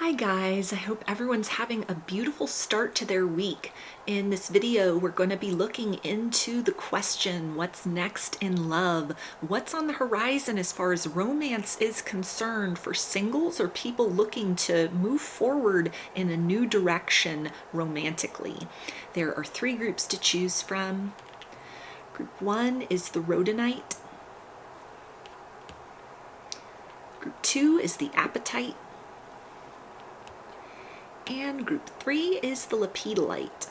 Hi guys, I hope everyone's having a beautiful start to their week. In this video, we're going to be looking into the question, what's next in love? What's on the horizon as far as romance is concerned for singles or people looking to move forward in a new direction romantically? There are three groups to choose from. Group 1 is the Rhodonite. Group 2 is the Apatite. And group 3 is the Lepidolite.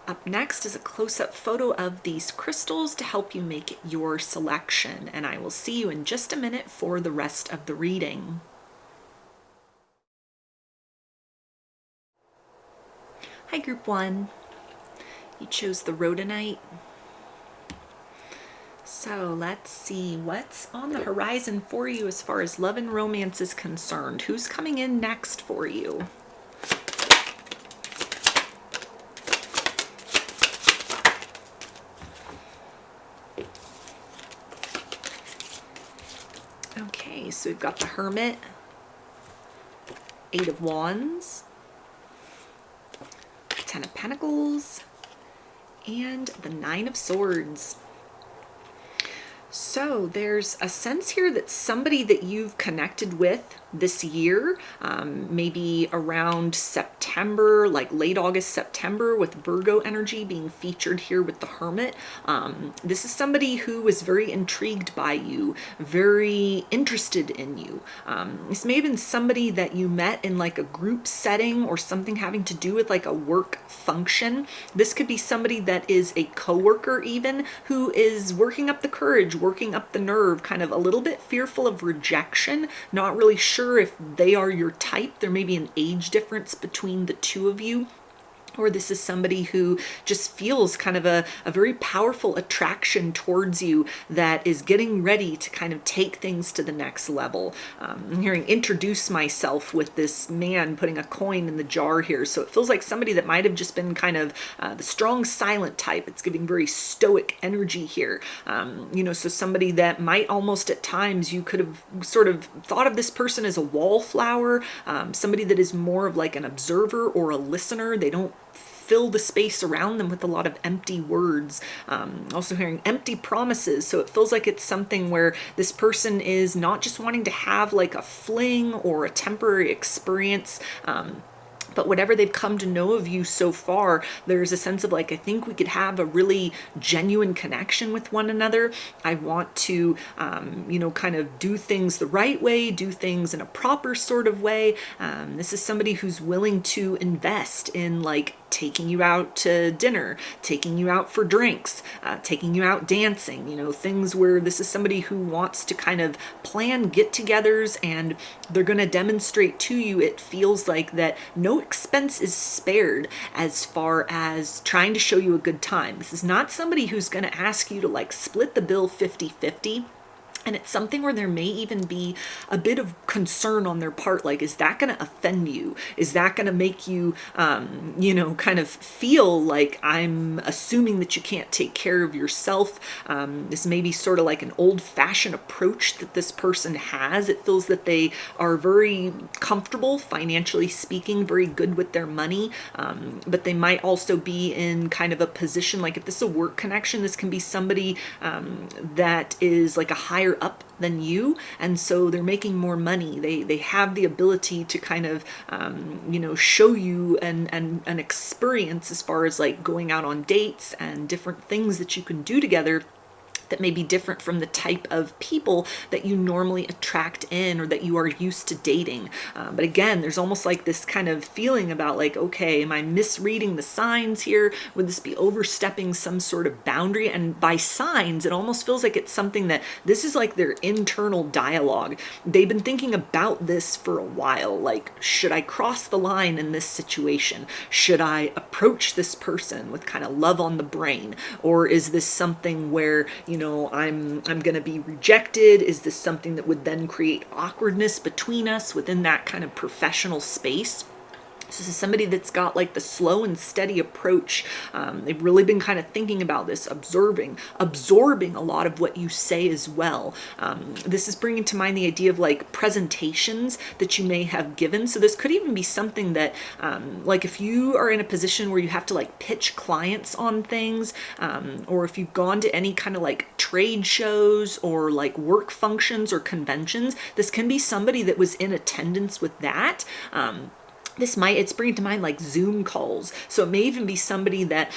Up next is a close-up photo of these crystals to help you make your selection, and I will see you in just a minute for the rest of the reading. Hi group 1, you chose the Rhodonite. So let's see what's on the horizon for you as far as love and romance is concerned. Who's coming in next for you? Okay, so we've got the Hermit, Eight of Wands, Ten of Pentacles, and the Nine of Swords. So there's a sense here that somebody that you've connected with this year, maybe around September, like late August, September, with Virgo energy being featured here with the Hermit. This is somebody who was very intrigued by you, very interested in you. This may have been somebody that you met in like a group setting or something having to do with like a work function. This could be somebody that is a coworker even, who is working up the courage, working up the nerve, kind of a little bit fearful of rejection, not really sure if they are your type. There may be an age difference between the two of you. Or this is somebody who just feels kind of a very powerful attraction towards you that is getting ready to kind of take things to the next level. I'm hearing introduce myself with this man putting a coin in the jar here. So it feels like somebody that might have just been kind of the strong silent type. It's giving very stoic energy here. So somebody that might almost at times you could have sort of thought of this person as a wallflower, somebody that is more of like an observer or a listener. They don't fill the space around them with a lot of empty words. Also hearing empty promises. So it feels like it's something where this person is not just wanting to have like a fling or a temporary experience, but whatever they've come to know of you so far, there's a sense of like, I think we could have a really genuine connection with one another. I want to, kind of do things the right way, do things in a proper sort of way. This is somebody who's willing to invest in like taking you out to dinner, taking you out for drinks, taking you out dancing, things where this is somebody who wants to kind of plan get-togethers, and they're going to demonstrate to you, it feels like, that no expense is spared as far as trying to show you a good time. This is not somebody who's going to ask you to like split the bill 50-50. And it's something where there may even be a bit of concern on their part. Like, is that going to offend you? Is that going to make you, kind of feel like I'm assuming that you can't take care of yourself? This may be sort of like an old-fashioned approach that this person has. It feels that they are very comfortable, financially speaking, very good with their money. But they might also be in kind of a position, like if this is a work connection, this can be somebody that is like a higher up than you, and so they're making more money. They have the ability to kind of show you an experience as far as like going out on dates and different things that you can do together that may be different from the type of people that you normally attract in or that you are used to dating. But again, there's almost like this kind of feeling about like, okay, am I misreading the signs here? Would this be overstepping some sort of boundary? And by signs, it almost feels like it's something that this is like their internal dialogue. They've been thinking about this for a while. Like, should I cross the line in this situation? Should I approach this person with kind of love on the brain? Or is this something where, I'm going to be rejected? Is this something that would then create awkwardness between us within that kind of professional space? So this is somebody that's got like the slow and steady approach. They've really been kind of thinking about this, absorbing a lot of what you say as well. This is bringing to mind the idea of like presentations that you may have given. So this could even be something that, like if you are in a position where you have to like pitch clients on things, or if you've gone to any kind of like trade shows or like work functions or conventions, this can be somebody that was in attendance with that. It's bringing to mind like Zoom calls. So it may even be somebody that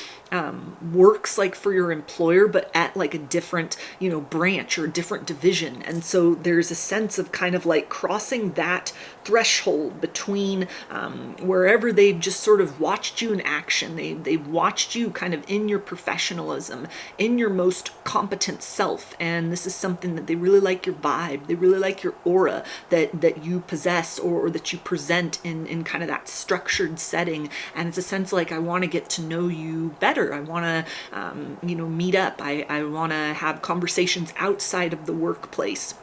works like for your employer, but at like a different, branch or a different division. And so there's a sense of kind of like crossing that threshold between wherever they've just sort of watched you in action. They've watched you kind of in your professionalism, in your most competent self. And this is something that they really like your vibe. They really like your aura that you possess or that you present in kind of that structured setting. And it's a sense like, I want to get to know you better. I want to, meet up. I want to have conversations outside of the workplace.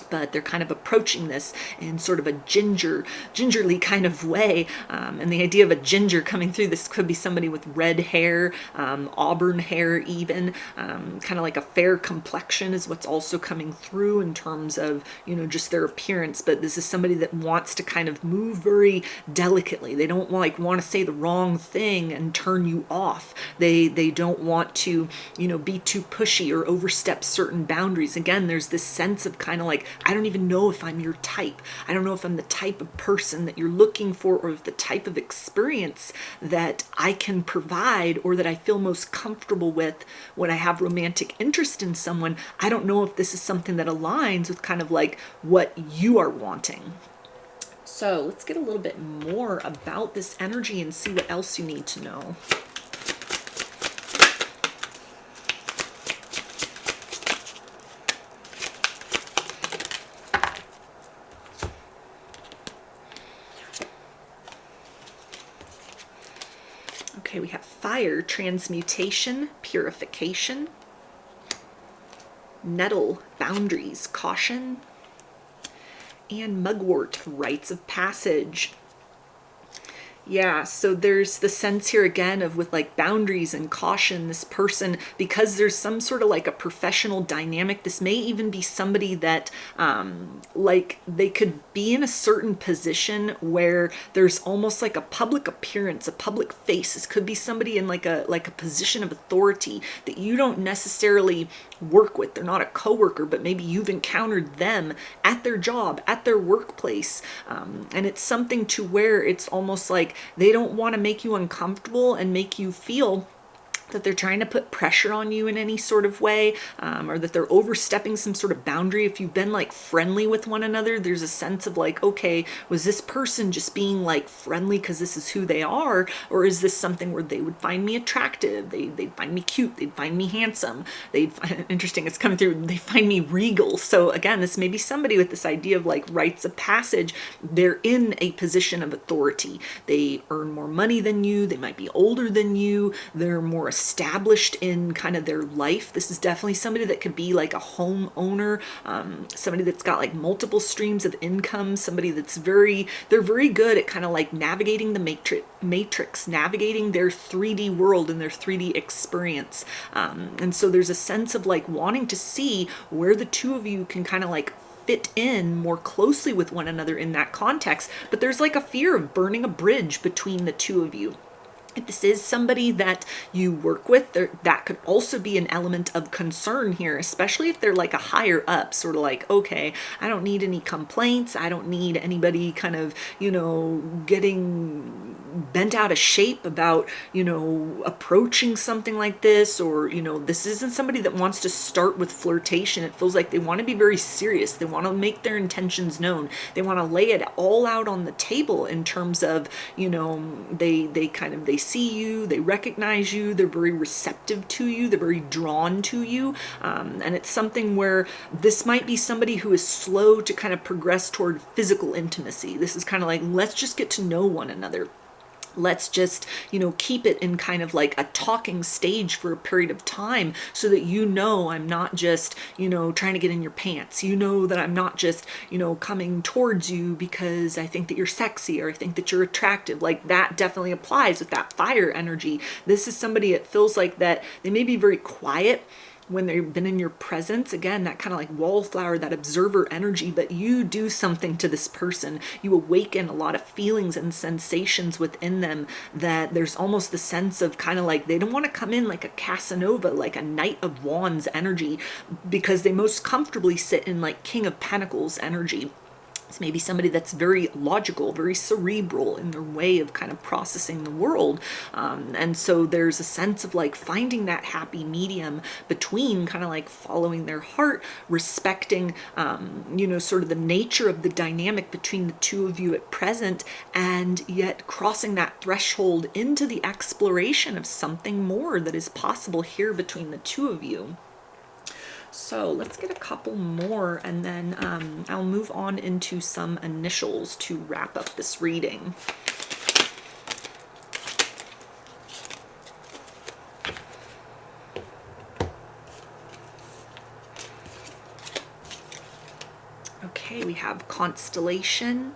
But they're kind of approaching this in sort of a gingerly kind of way. And the idea of a ginger coming through, this could be somebody with red hair, auburn hair even, kind of like a fair complexion is what's also coming through in terms of, just their appearance. But this is somebody that wants to kind of move very delicately. They don't want to say the wrong thing and turn you off. They don't want to, be too pushy or overstep certain boundaries. Again, there's this sense of kind of like, I don't even know if I'm your type. I don't know if I'm the type of person that you're looking for, or if the type of experience that I can provide or that I feel most comfortable with when I have romantic interest in someone. I don't know if this is something that aligns with kind of like what you are wanting. So let's get a little bit more about this energy and see what else you need to know. Okay, we have fire, transmutation, purification, nettle, boundaries, caution, and mugwort, rites of passage. Yeah, so there's the sense here again of with like boundaries and caution, this person, because there's some sort of like a professional dynamic, this may even be somebody that like they could be in a certain position where there's almost like a public appearance, a public face. This could be somebody in like a position of authority that you don't necessarily work with. They're not a coworker, but maybe you've encountered them at their job, at their workplace. And it's something to where it's almost like they don't want to make you uncomfortable and make you feel that they're trying to put pressure on you in any sort of way, or that they're overstepping some sort of boundary. If you've been like friendly with one another, there's a sense of like, okay, was this person just being like friendly because this is who they are? Or is this something where they would find me attractive? They'd find me cute. They'd find me handsome. Interesting, it's coming through. They find me regal. So again, this may be somebody with this idea of like rites of passage. They're in a position of authority. They earn more money than you. They might be older than you. They're more established in kind of their life. This is definitely somebody that could be like a homeowner, somebody that's got like multiple streams of income, somebody that's they're very good at kind of like navigating the matrix, navigating their 3D world and their 3D experience. And so there's a sense of like wanting to see where the two of you can kind of like fit in more closely with one another in that context. But there's like a fear of burning a bridge between the two of you. If this is somebody that you work with, that could also be an element of concern here, especially if they're like a higher up, sort of like, okay, I don't need any complaints. I don't need anybody kind of, getting bent out of shape about, approaching something like this, or, this isn't somebody that wants to start with flirtation. It feels like they want to be very serious. They want to make their intentions known. They want to lay it all out on the table in terms of, they see you, they recognize you, they're very receptive to you, they're very drawn to you. And it's something where this might be somebody who is slow to kind of progress toward physical intimacy. This is kind of like, let's just get to know one another. Let's just, keep it in kind of like a talking stage for a period of time so that I'm not just, trying to get in your pants. That I'm not just, coming towards you because I think that you're sexy or I think that you're attractive. Like that definitely applies with that fire energy. This is somebody, it feels like that they may be very quiet when they've been in your presence. Again, that kind of like wallflower, that observer energy, but you do something to this person. You awaken a lot of feelings and sensations within them, that there's almost the sense of kind of like they don't want to come in like a Casanova, like a Knight of Wands energy, because they most comfortably sit in like King of Pentacles energy. It's maybe somebody that's very logical, very cerebral in their way of kind of processing the world. And so there's a sense of like finding that happy medium between kind of like following their heart, respecting, sort of the nature of the dynamic between the two of you at present, and yet crossing that threshold into the exploration of something more that is possible here between the two of you. So let's get a couple more, and then I'll move on into some initials to wrap up this reading. Okay, we have Constellation,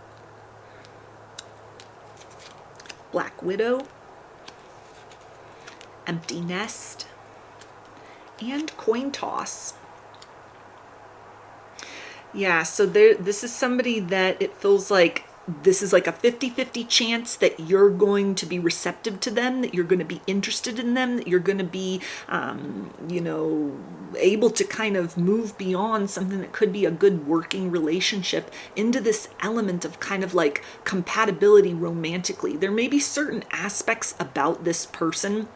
Black Widow, Empty Nest, and Coin Toss. Yeah, so this is somebody that it feels like this is like a 50-50 chance that you're going to be receptive to them, that you're going to be interested in them, that you're going to be, able to kind of move beyond something that could be a good working relationship into this element of kind of like compatibility romantically. There may be certain aspects about this person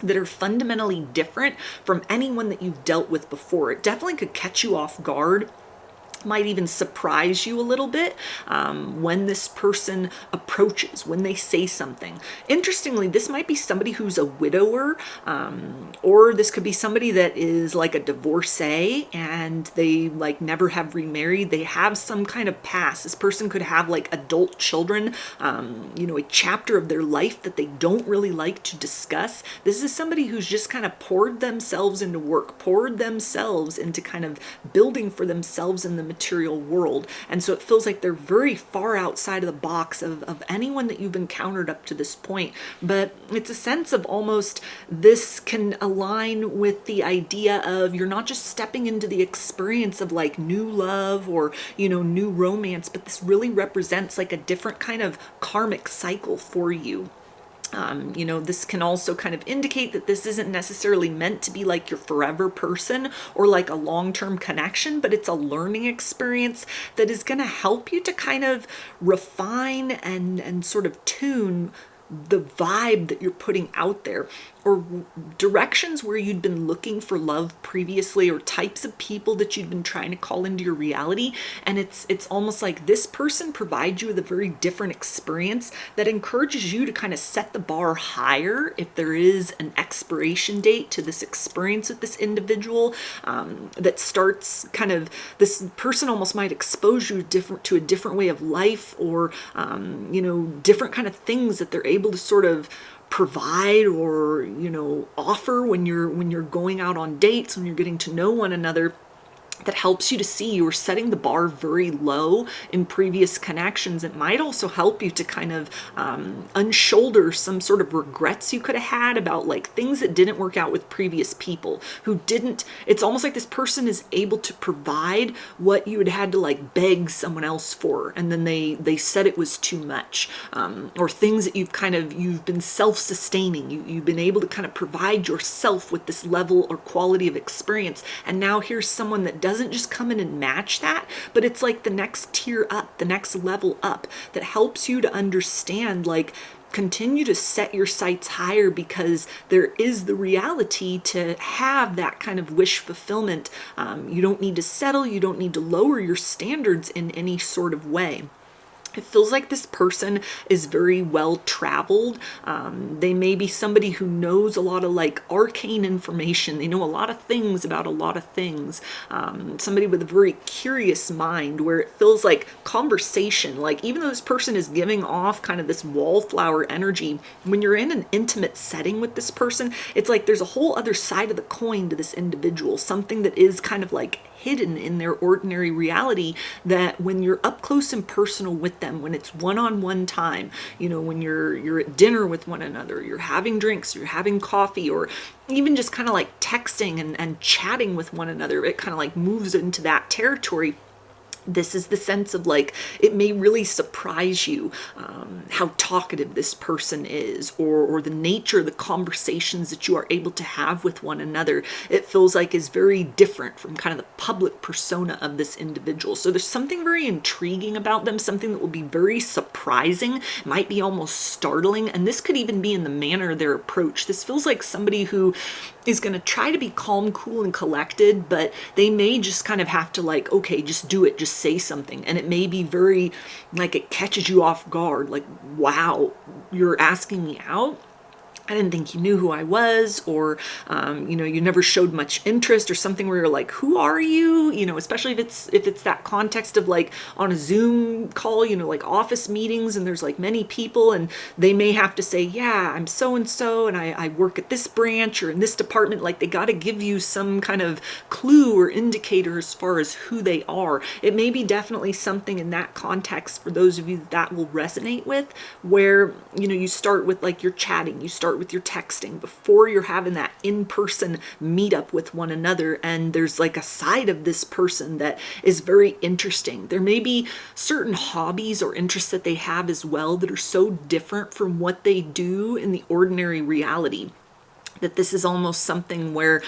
that are fundamentally different from anyone that you've dealt with before. It definitely could catch you off guard, might even surprise you a little bit when this person approaches, when they say something. Interestingly, this might be somebody who's a widower, or this could be somebody that is like a divorcee and they like never have remarried. They have some kind of past. This person could have like adult children, a chapter of their life that they don't really like to discuss. This is somebody who's just kind of poured themselves into work, poured themselves into kind of building for themselves in the material world. And so it feels like they're very far outside of the box of anyone that you've encountered up to this point. But it's a sense of almost this can align with the idea of you're not just stepping into the experience of like new love or, new romance, but this really represents like a different kind of karmic cycle for you. This can also kind of indicate that this isn't necessarily meant to be like your forever person or like a long-term connection, but it's a learning experience that is going to help you to kind of refine and sort of tune the vibe that you're putting out there, or directions where you'd been looking for love previously, or types of people that you'd been trying to call into your reality. And it's almost like this person provides you with a very different experience that encourages you to kind of set the bar higher if there is an expiration date to this experience with this individual, that starts kind of, this person almost might expose you to a different way of life, or different kind of things that they're able to sort of provide or offer when you're going out on dates, when you're getting to know one another, that helps you to see you were setting the bar very low in previous connections. It might also help you to kind of unshoulder some sort of regrets you could have had about like things that didn't work out with previous people who didn't. It's almost like this person is able to provide what you had to like beg someone else for, and then they said it was too much, or things that you've been self-sustaining. You've been able to kind of provide yourself with this level or quality of experience, and now here's someone that doesn't just come in and match that, but it's like the next tier up, the next level up, that helps you to understand, like, continue to set your sights higher, because there is the reality to have that kind of wish fulfillment. You don't need to settle, you don't need to lower your standards in any sort of way. It feels like this person is very well traveled. They may be somebody who knows a lot of like arcane information. They know a lot of things about a lot of things. Somebody with a very curious mind, where it feels like conversation, like even though this person is giving off kind of this wallflower energy, when you're in an intimate setting with this person, it's like there's a whole other side of the coin to this individual, something that is kind of like hidden in their ordinary reality, that when you're up close and personal with them, when it's one-on-one time, you know, when you're at dinner with one another, you're having drinks, you're having coffee, or even just kind of like texting and chatting with one another, it kind of like moves into that territory. This is the sense of like, it may really surprise you how talkative this person is, or the nature of the conversations that you are able to have with one another. It feels like is very different from kind of the public persona of this individual. So there's something very intriguing about them, something that will be very surprising, might be almost startling, and this could even be in the manner of their approach. This feels like somebody who is going to try to be calm, cool, and collected, but they may just kind of have to like, okay, just do it, just say something. And it may be very, like, it catches you off guard, like, wow, you're asking me out? I didn't think you knew who I was, or, you know, you never showed much interest, or something where you're like, who are you? You know, especially if it's that context of like on a Zoom call, you know, like office meetings, and there's like many people, and they may have to say, yeah, I'm so-and-so, and I work at this branch or in this department. Like, they got to give you some kind of clue or indicator as far as who they are. It may be definitely something in that context for those of you that will resonate with, where, you know, you start with like you're chatting, you start with your texting before you're having that in-person meetup with one another, and there's like a side of this person that is very interesting. There may be certain hobbies or interests that they have as well that are so different from what they do in the ordinary reality, that this is almost something where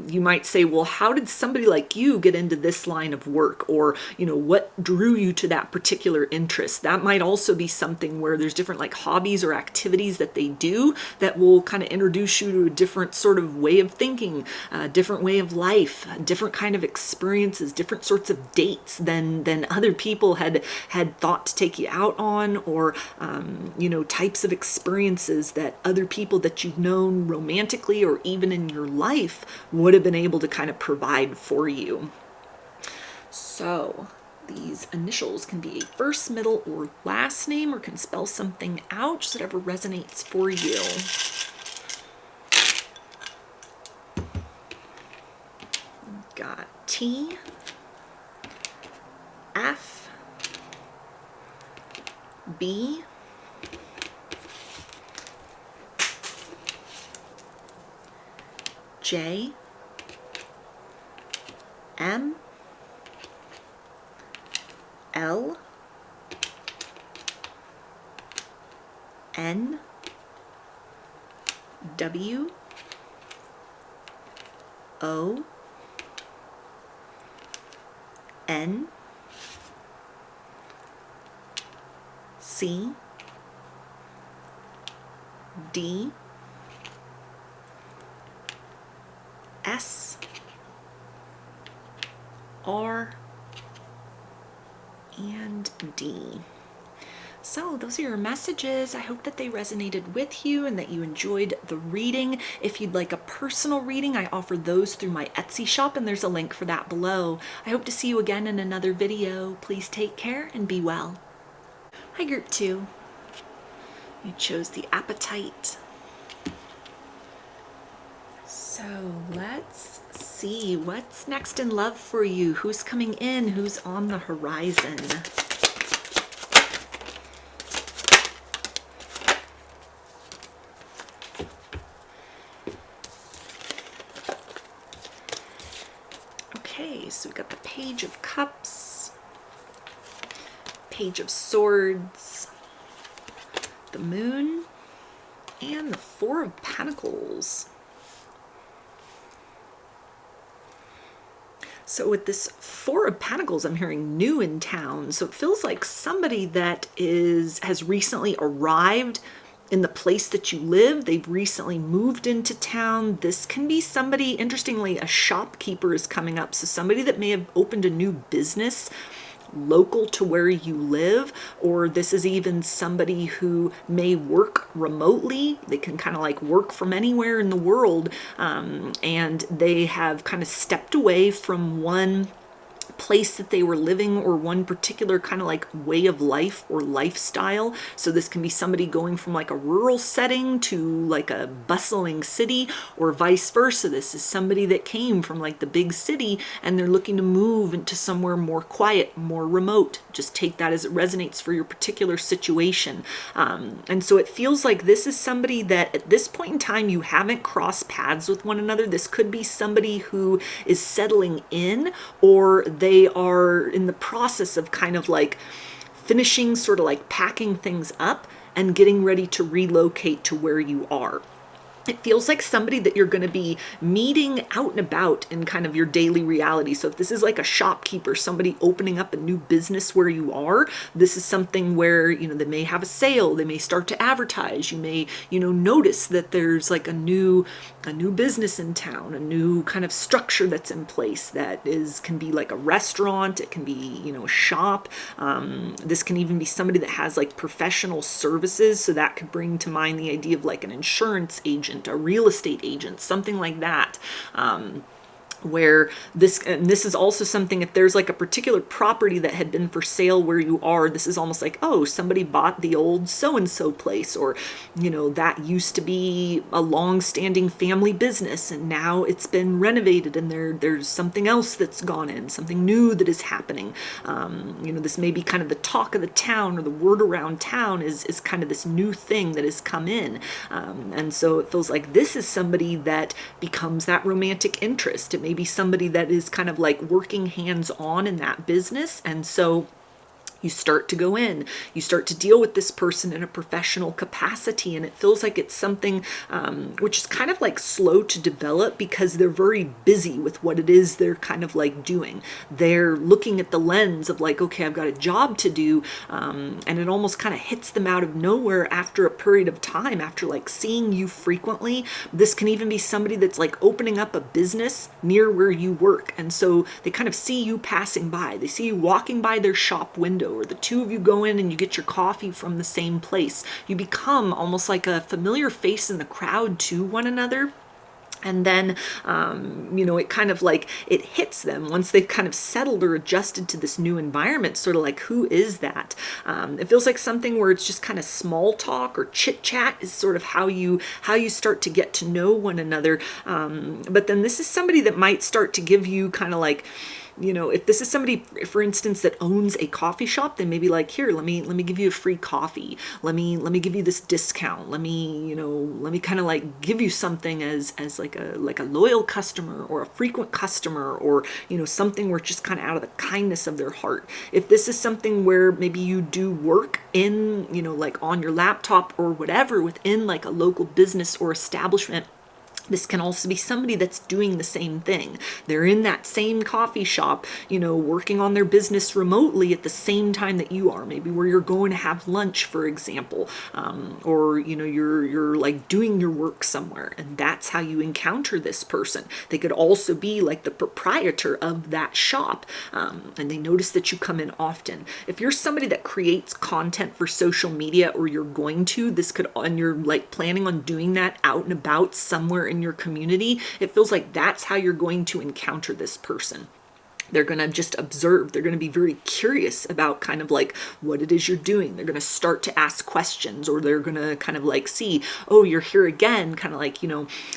you might say, well, how did somebody like you get into this line of work? Or, you know, what drew you to that particular interest? That might also be something where there's different like hobbies or activities that they do that will kind of introduce you to a different sort of way of thinking, a different way of life, different kind of experiences, different sorts of dates than other people had thought to take you out on, or, you know, types of experiences that other people that you've known romantically or even in your life would have been able to kind of provide for you. So these initials can be a first, middle, or last name, or can spell something out, just whatever resonates for you. Got T, F, B, J, M, L, N, W, O, N, C, D, S, R, and D. So those are your messages. I hope that they resonated with you and that you enjoyed the reading. If you'd like a personal reading, I offer those through my Etsy shop, and there's a link for that below. I hope to see you again in another video. Please take care and be well. Hi, Group 2. You chose the Apatite. So let's see what's next in love for you. Who's coming in? Who's on the horizon? Okay, so we've got the Page of Cups, Page of Swords, the Moon, and the Four of Pentacles. So with this Four of Pentacles, I'm hearing new in town. So it feels like somebody that has recently arrived in the place that you live. They've recently moved into town. This can be somebody, interestingly, a shopkeeper is coming up. So somebody that may have opened a new business local to where you live, or this is even somebody who may work remotely. They can kind of like work from anywhere in the world, and they have kind of stepped away from one place that they were living or one particular kind of like way of life or lifestyle. So this can be somebody going from like a rural setting to like a bustling city, or vice versa. This is somebody that came from like the big city and they're looking to move into somewhere more quiet, more remote. Just take that as it resonates for your particular situation. And so it feels like this is somebody that at this point in time you haven't crossed paths with one another. This could be somebody who is settling in, or they are in the process of kind of like finishing, sort of like packing things up and getting ready to relocate to where you are. It feels like somebody that you're going to be meeting out and about in kind of your daily reality. So if this is like a shopkeeper, somebody opening up a new business where you are, this is something where, they may have a sale, they may start to advertise, you may, notice that there's like a new business in town, a new kind of structure that's in place that can be like a restaurant, it can be, a shop. This can even be somebody that has like professional services. So that could bring to mind the idea of like an insurance agent, a real estate agent, something like that. Where this is also something, if there's like a particular property that had been for sale where you are, this is almost like, oh, somebody bought the old so-and-so place, or, that used to be a long-standing family business and now it's been renovated and there's something else that's gone in, something new that is happening. This may be kind of the talk of the town, or the word around town is kind of this new thing that has come in. And so it feels like this is somebody that becomes that romantic interest. It may be somebody that is kind of like working hands-on in that business, and so you start to go in, you start to deal with this person in a professional capacity, and it feels like it's something which is kind of like slow to develop because they're very busy with what it is they're kind of like doing. They're looking at the lens of like, okay, I've got a job to do, and it almost kind of hits them out of nowhere after a period of time, after like seeing you frequently. This can even be somebody that's like opening up a business near where you work, and so they kind of see you passing by, they see you walking by their shop window, or the two of you go in and you get your coffee from the same place. You become almost like a familiar face in the crowd to one another. And then, it kind of like, it hits them once they've kind of settled or adjusted to this new environment, sort of like, who is that? It feels like something where it's just kind of small talk or chit chat is sort of how you start to get to know one another. But then this is somebody that might start to give you kind of like, if this is somebody, for instance, that owns a coffee shop, they may be like, here, let me give you a free coffee. Let me give you this discount. Let me kind of like give you something as like a loyal customer or a frequent customer, or, something where it's just kind of out of the kindness of their heart. If this is something where maybe you do work in, like on your laptop or whatever within like a local business or establishment, this can also be somebody that's doing the same thing. They're in that same coffee shop, working on their business remotely at the same time that you are, maybe where you're going to have lunch, for example, or, you're like doing your work somewhere, and that's how you encounter this person. They could also be like the proprietor of that shop, and they notice that you come in often. If you're somebody that creates content for social media, or you're going to, and you're like planning on doing that out and about somewhere in your community, it feels like that's how you're going to encounter this person. They're going to just observe. They're going to be very curious about kind of like what it is you're doing. They're going to start to ask questions, or they're going to kind of like see, oh, you're here again, kind of like,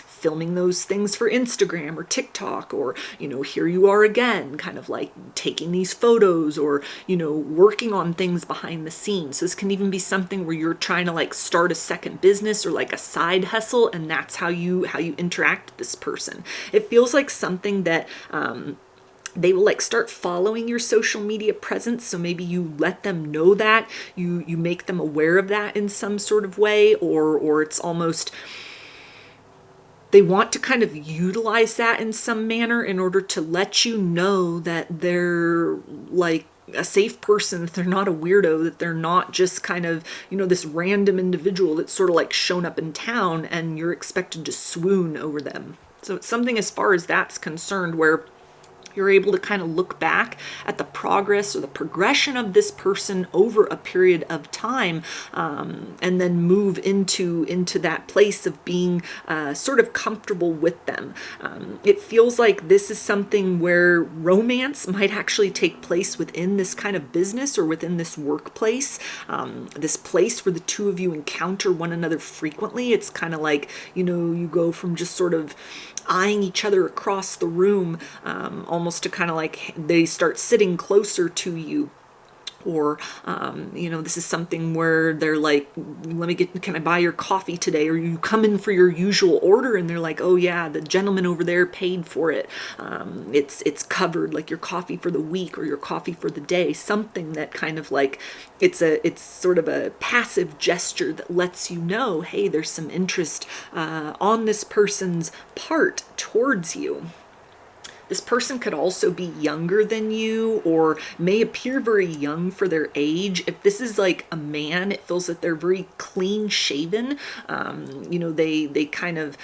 filming those things for Instagram or TikTok, or, here you are again, kind of like taking these photos, or, working on things behind the scenes. So this can even be something where you're trying to like start a second business or like a side hustle, and that's how you interact with this person. It feels like something that, they will like start following your social media presence. So maybe you let them know that, you make them aware of that in some sort of way, or it's almost, they want to kind of utilize that in some manner in order to let you know that they're like a safe person, that they're not a weirdo, that they're not just kind of, this random individual that's sort of like shown up in town and you're expected to swoon over them. So it's something as far as that's concerned where You're able to kind of look back at the progress or the progression of this person over a period of time, and then move into that place of being sort of comfortable with them. It feels like this is something where romance might actually take place within this kind of business or within this workplace, this place where the two of you encounter one another frequently. It's kind of like, you go from just sort of eyeing each other across the room, almost to kind of like they start sitting closer to you. Or, this is something where they're like, can I buy your coffee today? Or you come in for your usual order and they're like, oh yeah, the gentleman over there paid for it. It's covered, like your coffee for the week or your coffee for the day. Something that kind of like, it's sort of a passive gesture that lets you know, hey, there's some interest on this person's part towards you. This person could also be younger than you or may appear very young for their age. If this is like a man, it feels that they're very clean shaven. They kind of,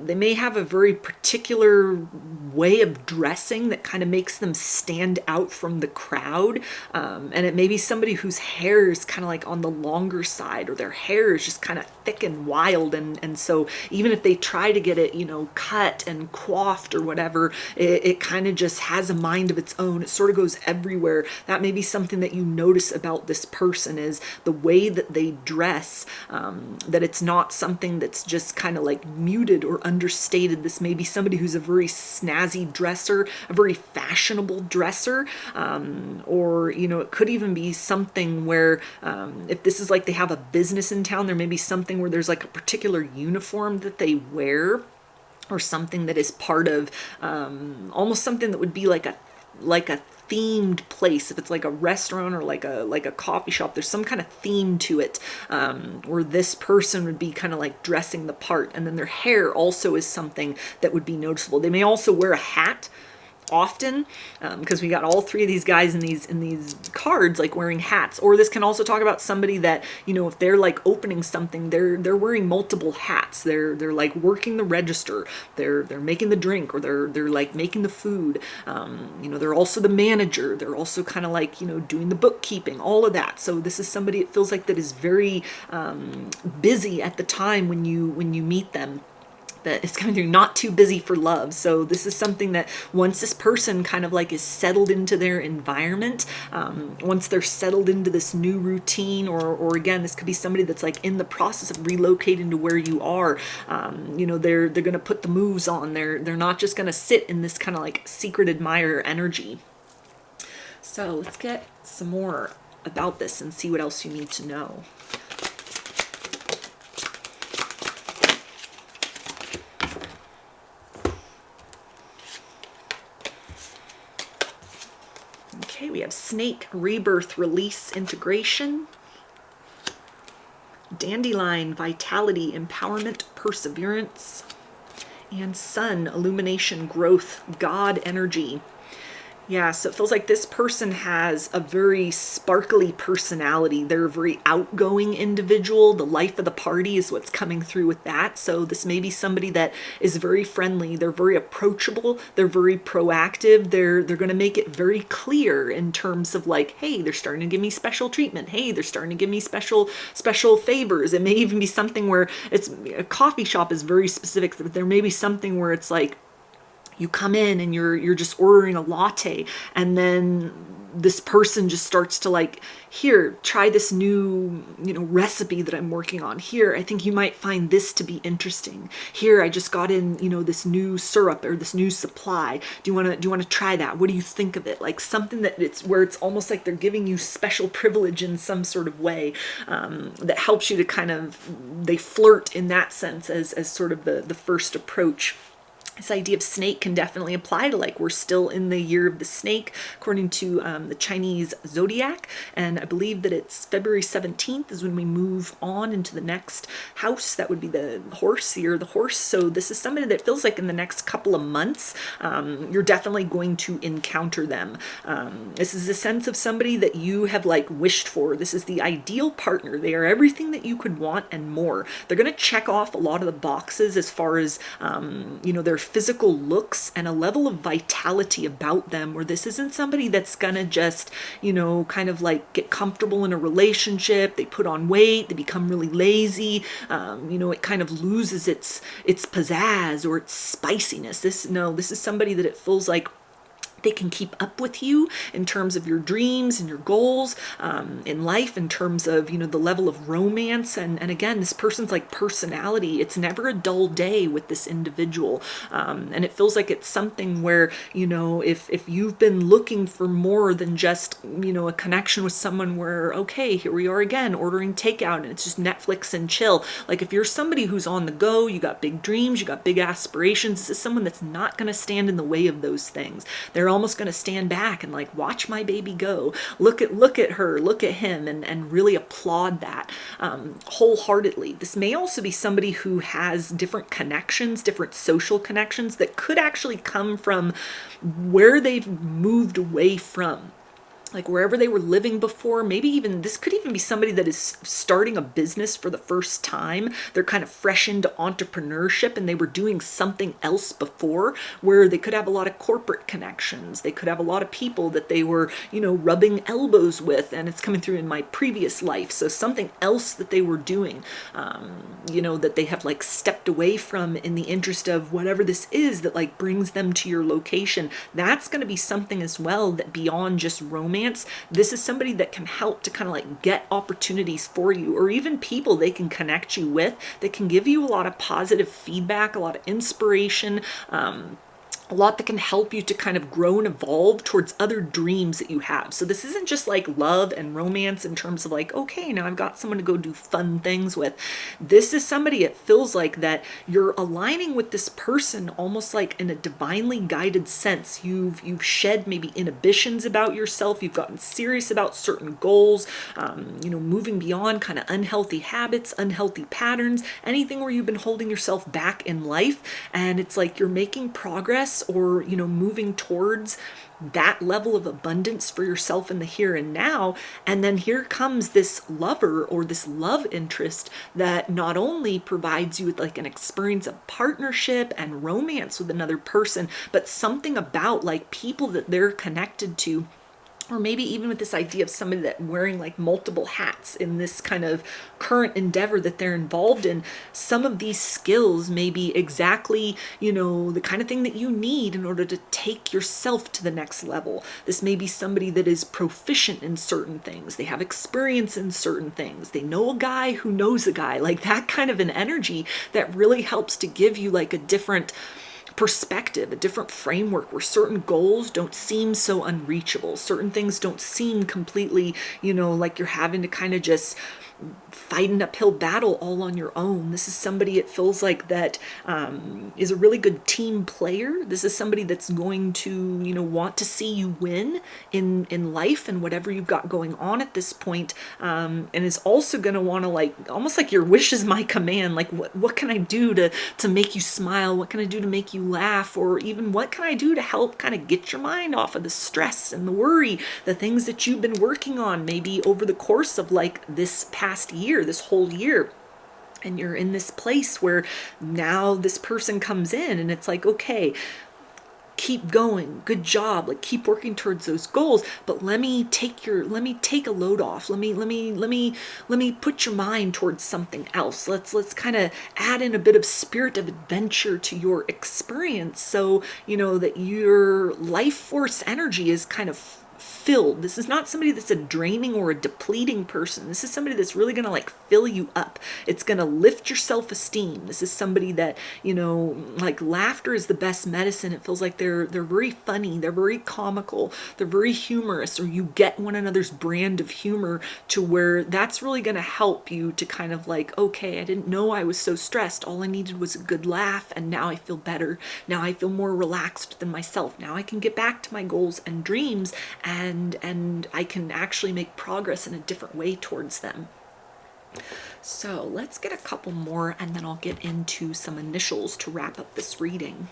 they may have a very particular way of dressing that kind of makes them stand out from the crowd. And it may be somebody whose hair is kind of like on the longer side, or their hair is just kind of thick and wild. And so even if they try to get it, cut and coiffed or whatever, it kind of just has a mind of its own. It sort of goes everywhere. That may be something that you notice about this person, is the way that they dress, that it's not something that's just kind of like muted or understated. This may be somebody who's a very snazzy dresser, a very fashionable dresser, or, it could even be something where if this is like they have a business in town, there may be something where there's like a particular uniform that they wear, or something that is part of almost something that would be like a themed place. If it's like a restaurant or like a coffee shop, there's some kind of theme to it, where this person would be kind of like dressing the part. And then their hair also is something that would be noticeable. They may also wear a hat often, because we got all three of these guys in these cards like wearing hats. Or this can also talk about somebody that, if they're like opening something, they're wearing multiple hats. They're like working the register, they're making the drink, or they're like making the food. They're also the manager. They're also kind of like, doing the bookkeeping, all of that. So this is somebody, it feels like, that is very busy at the time when you meet them. That it's coming through not too busy for love. So this is something that once this person kind of like is settled into their environment, once they're settled into this new routine, or again, this could be somebody that's like in the process of relocating to where you are, they're going to put the moves on. They're not just going to sit in this kind of like secret admirer energy. So let's get some more about this and see what else you need to know. Okay, we have snake, rebirth, release, integration. Dandelion, vitality, empowerment, perseverance. And sun, illumination, growth, God energy. Yeah, so it feels like this person has a very sparkly personality. They're a very outgoing individual. The life of the party is what's coming through with that. So this may be somebody that is very friendly. They're very approachable. They're very proactive. They're going to make it very clear in terms of like, hey, they're starting to give me special treatment. Hey, they're starting to give me special favors. It may even be something where it's a coffee shop is very specific. There may be something where it's like, you come in and you're just ordering a latte, and then this person just starts to like, here, try this new, recipe that I'm working on. Here, I think you might find this to be interesting. Here, I just got in, this new syrup or this new supply. Do you want to try that? What do you think of it? Like something that it's where it's almost like they're giving you special privilege in some sort of way, that helps you to kind of, they flirt in that sense as sort of the first approach. This idea of snake can definitely apply to like, we're still in the year of the snake according to the Chinese zodiac, and I believe that it's February 17th is when we move on into the next house. That would be the horse, the year of the horse. So this is somebody that feels like in the next couple of months, you're definitely going to encounter them. This is a sense of somebody that you have like wished for. This is the ideal partner. They are everything that you could want and more. They're going to check off a lot of the boxes as far as, their physical looks and a level of vitality about them, where this isn't somebody that's gonna just, you know, kind of like get comfortable in a relationship. They put on weight, they become really lazy. You know, it kind of loses its pizzazz or its spiciness. This is somebody that it feels like they can keep up with you in terms of your dreams and your goals in life, in terms of, you know, the level of romance. And again, this person's like personality, it's never a dull day with this individual. And it feels like it's something where, you know, if you've been looking for more than just, you know, a connection with someone where, okay, here we are again, ordering takeout and it's just Netflix and chill. Like if you're somebody who's on the go, you got big dreams, you got big aspirations, this is someone that's not going to stand in the way of those things. They're almost going to stand back and like, watch my baby go. Look at her, look at him, and really applaud that wholeheartedly. This may also be somebody who has different connections, different social connections that could actually come from where they've moved away from. Like wherever they were living before. Maybe even, this could even be somebody that is starting a business for the first time. They're kind of fresh into entrepreneurship and they were doing something else before, where they could have a lot of corporate connections. They could have a lot of people that they were, you know, rubbing elbows with, and it's coming through in my previous life. So something else that they were doing, you know, that they have like stepped away from in the interest of whatever this is that like brings them to your location. That's going to be something as well, that beyond just romance, this is somebody that can help to kind of like get opportunities for you, or even people they can connect you with that can give you a lot of positive feedback, a lot of inspiration, a lot that can help you to kind of grow and evolve towards other dreams that you have. So this isn't just like love and romance in terms of like, okay, now I've got someone to go do fun things with. This is somebody, it feels like that you're aligning with this person almost like in a divinely guided sense. You've shed maybe inhibitions about yourself. You've gotten serious about certain goals, you know, moving beyond kind of unhealthy habits, unhealthy patterns, anything where you've been holding yourself back in life. And it's like you're making progress, or, you know, moving towards that level of abundance for yourself in the here and now. And then here comes this lover or this love interest that not only provides you with like an experience of partnership and romance with another person, but something about like people that they're connected to. Or maybe even with this idea of somebody that wearing like multiple hats in this kind of current endeavor that they're involved in. Some of these skills may be exactly, you know, the kind of thing that you need in order to take yourself to the next level. This may be somebody that is proficient in certain things. They have experience in certain things. They know a guy who knows a guy, like that kind of an energy that really helps to give you like a different perspective, a different framework where certain goals don't seem so unreachable. Certain things don't seem completely, you know, like you're having to kind of just fight an uphill battle all on your own. This is somebody, it feels like, that is a really good team player. This is somebody that's going to, you know, want to see you win in life and whatever you've got going on at this point, and is also going to want to, like, almost like your wish is my command. Like, what can I do to make you smile? What can I do to make you laugh? Or even what can I do to help kind of get your mind off of the stress and the worry, the things that you've been working on maybe over the course of like this past year, this whole year. And you're in this place where now this person comes in and it's like, okay, keep going, good job, like keep working towards those goals, but let me take a load off. Let me put your mind towards something else. Let's kind of add in a bit of spirit of adventure to your experience, so you know that your life force energy is kind of filled. This is not somebody that's a draining or a depleting person. This is somebody that's really going to like fill you up. It's going to lift your self-esteem. This is somebody that, you know, like laughter is the best medicine. It feels like they're very funny. They're very comical. They're very humorous, or you get one another's brand of humor to where that's really going to help you to kind of like, okay, I didn't know I was so stressed. All I needed was a good laugh. And now I feel better. Now I feel more relaxed than myself. Now I can get back to my goals and dreams, and I can actually make progress in a different way towards them. So let's get a couple more and then I'll get into some initials to wrap up this reading.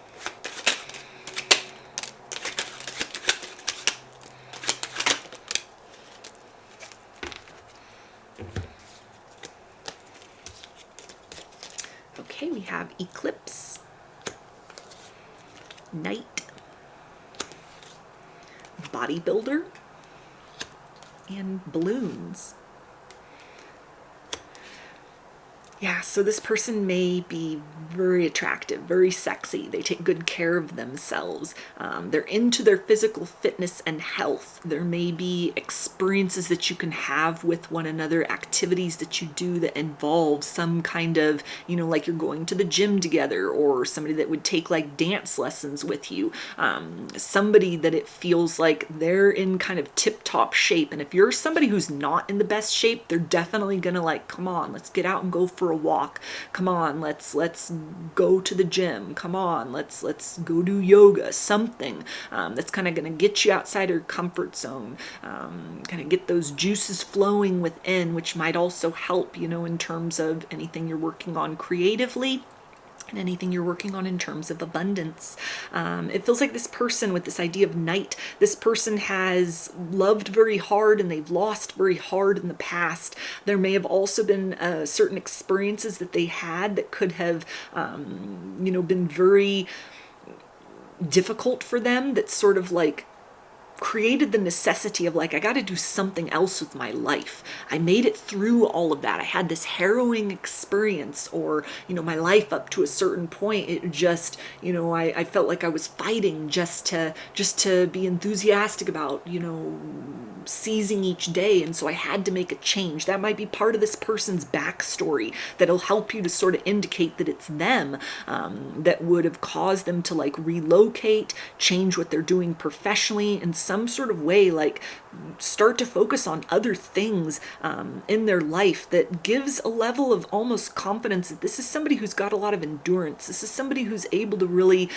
Okay, we have Eclipse, Knight, bodybuilder, and balloons. Yeah, so this person may be very attractive, very sexy. They take good care of themselves. They're into their physical fitness and health. There may be experiences that you can have with one another, activities that you do that involve some kind of, like you're going to the gym together, or somebody that would take like dance lessons with you. Somebody that it feels like they're in kind of tip-top shape. And if you're somebody who's not in the best shape, they're definitely gonna like, come on, let's get out and go for a walk. Come on, let's go to the gym. Come on, let's go do yoga. Something that's kind of going to get you outside your comfort zone, kind of get those juices flowing within, which might also help, in terms of anything you're working on creatively and anything you're working on in terms of abundance. It feels like this person with this idea of knight, this person has loved very hard and they've lost very hard in the past. There may have also been certain experiences that they had that could have, been very difficult for them, that sort of like created the necessity of like, I got to do something else with my life. I made it through all of that. I had this harrowing experience, or, my life up to a certain point, it just, I felt like I was fighting just to be enthusiastic about, seizing each day. And so I had to make a change. That might be part of this person's backstory that'll help you to sort of indicate that it's them, that would have caused them to like relocate, change what they're doing professionally, and some sort of way, like start to focus on other things in their life that gives a level of almost confidence that this is somebody who's got a lot of endurance. This is somebody who's able to really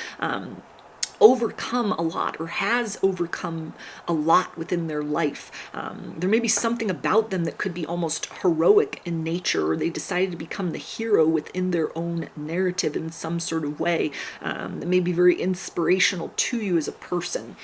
overcome a lot, or has overcome a lot within their life. There may be something about them that could be almost heroic in nature, or they decided to become the hero within their own narrative in some sort of way, that may be very inspirational to you as a person.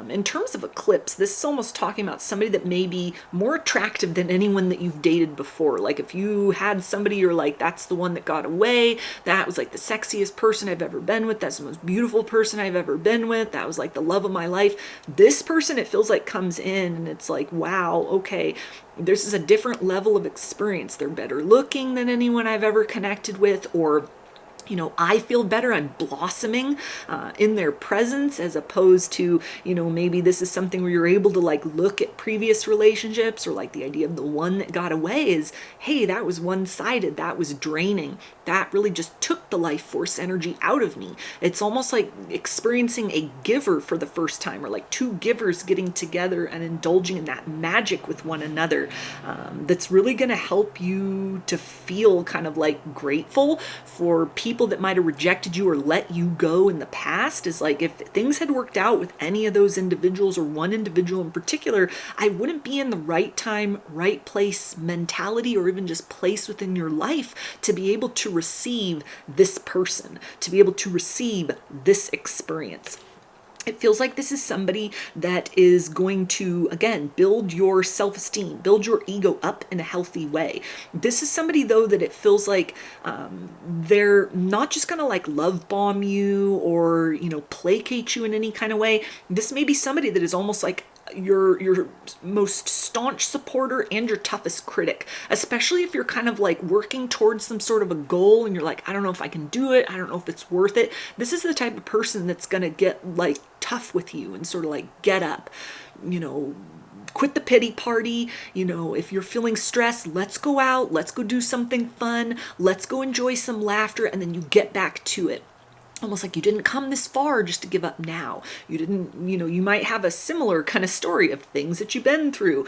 In terms of eclipse, this is almost talking about somebody that may be more attractive than anyone that you've dated before. Like if you had somebody you're like, that's the one that got away, that was like the sexiest person I've ever been with, that's the most beautiful person I've ever been with, that was like the love of my life. This person, it feels like, comes in and it's like, wow, okay, this is a different level of experience. They're better looking than anyone I've ever connected with, or I feel better. I'm blossoming in their presence, as opposed to, maybe this is something where you're able to like look at previous relationships, or like the idea of the one that got away is, hey, that was one-sided. That was draining. That really just took the life force energy out of me. It's almost like experiencing a giver for the first time, or like two givers getting together and indulging in that magic with one another. That's really going to help you to feel kind of like grateful for people that might have rejected you or let you go in the past. Is like, if things had worked out with any of those individuals, or one individual in particular, I wouldn't be in the right time, right place mentality, or even just place within your life to be able to receive this person, to be able to receive this experience. It feels like this is somebody that is going to, again, build your self-esteem, build your ego up in a healthy way. This is somebody, though, that it feels like they're not just going to like love bomb you or, placate you in any kind of way. This may be somebody that is almost like your most staunch supporter and your toughest critic, especially if you're kind of like working towards some sort of a goal and you're like, I don't know if I can do it. I don't know if it's worth it. This is the type of person that's going to get like tough with you and sort of like get up, quit the pity party. If you're feeling stressed, let's go out, let's go do something fun, let's go enjoy some laughter, and then you get back to it. Almost like you didn't come this far just to give up now. You didn't, you might have a similar kind of story of things that you've been through,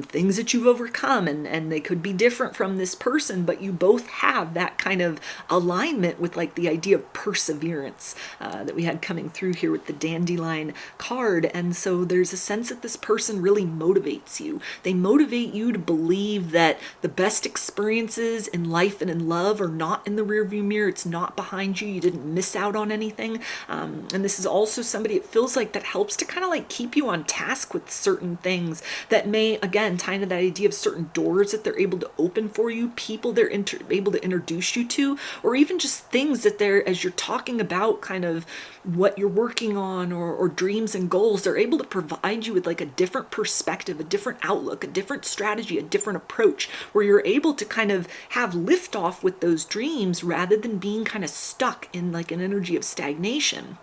things that you've overcome, and they could be different from this person, but you both have that kind of alignment with like the idea of perseverance that we had coming through here with the dandelion card. And so there's a sense that this person really motivates you. They motivate you to believe that the best experiences in life and in love are not in the rearview mirror. It's not behind you. You didn't miss out out on anything. And this is also somebody, it feels like, that helps to kind of like keep you on task with certain things that may, again, tie into that idea of certain doors that they're able to open for you, people they're able to introduce you to, or even just things that they're, as you're talking about kind of what you're working on, or dreams and goals, they're able to provide you with like a different perspective, a different outlook, a different strategy, a different approach, where you're able to kind of have liftoff with those dreams rather than being kind of stuck in like an energy of stagnation.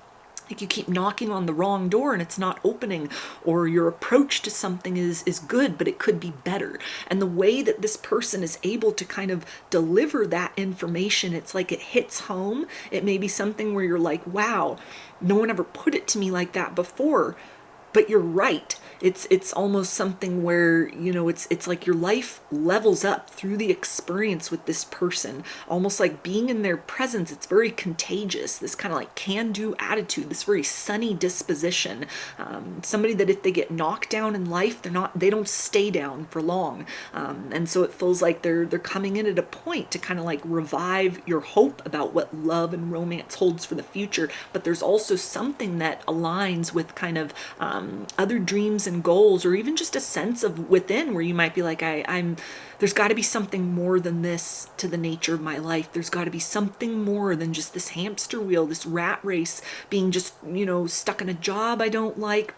Like you keep knocking on the wrong door and it's not opening, or your approach to something is good, but it could be better. And the way that this person is able to kind of deliver that information, it's like it hits home. It may be something where you're like, wow, no one ever put it to me like that before. But you're right. It's almost something where, you know, it's like your life levels up through the experience with this person. Almost like being in their presence, it's very contagious. This kind of like can-do attitude, this very sunny disposition. Somebody that if they get knocked down in life, they don't stay down for long. And so it feels like they're coming in at a point to kind of like revive your hope about what love and romance holds for the future. But there's also something that aligns with kind of other dreams and goals, or even just a sense of within where you might be like, there's got to be something more than this to the nature of my life. There's got to be something more than just this hamster wheel, this rat race, being just, you know, stuck in a job I don't like,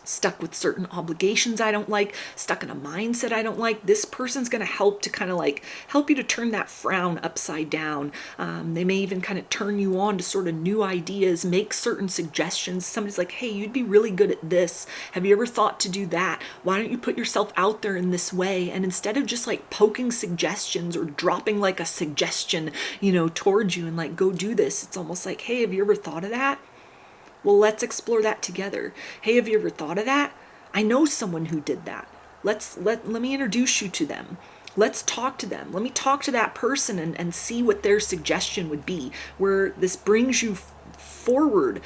stuck with certain obligations I don't like, stuck in a mindset I don't like. This person's going to help to kind of like help you to turn that frown upside down. They may even kind of turn you on to sort of new ideas, make certain suggestions. Somebody's like, hey, you'd be really good at this. Have you ever thought to do that? Why don't you put yourself out there in this way? And instead of just like poking suggestions or dropping like a suggestion, you know, towards you and like, go do this, it's almost like, hey, have you ever thought of that? Well, let's explore that together. Hey, have you ever thought of that? I know someone who did that. Let me introduce you to them. Let's talk to them. Let me talk to that person and see what their suggestion would be, where this brings you forward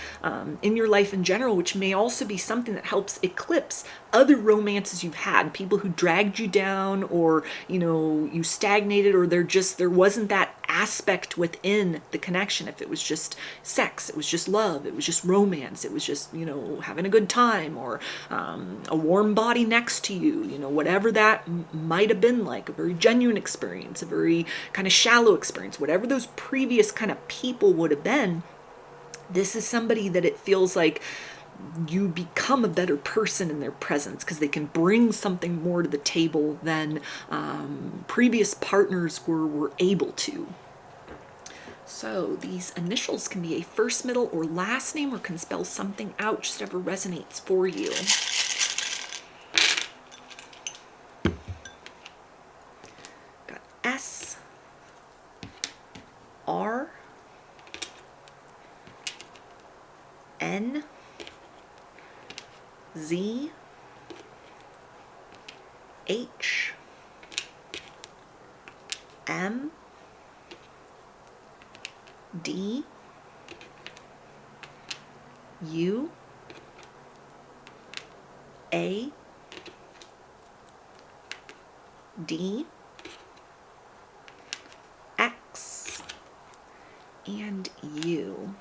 in your life in general, which may also be something that helps eclipse other romances you've had, people who dragged you down, or, you know, you stagnated, or there wasn't that aspect within the connection. If it was just sex, it was just love, it was just romance, it was just, you know, having a good time, or a warm body next to you, you know, whatever that might have been like, a very genuine experience, a very kind of shallow experience, whatever those previous kind of people would have been. This is somebody that it feels like you become a better person in their presence, because they can bring something more to the table than previous partners were able to. So these initials can be a first, middle, or last name, or can spell something out, just whatever resonates for you. Got S, R, N, Z, H, M, D, U, A, D, X, and U.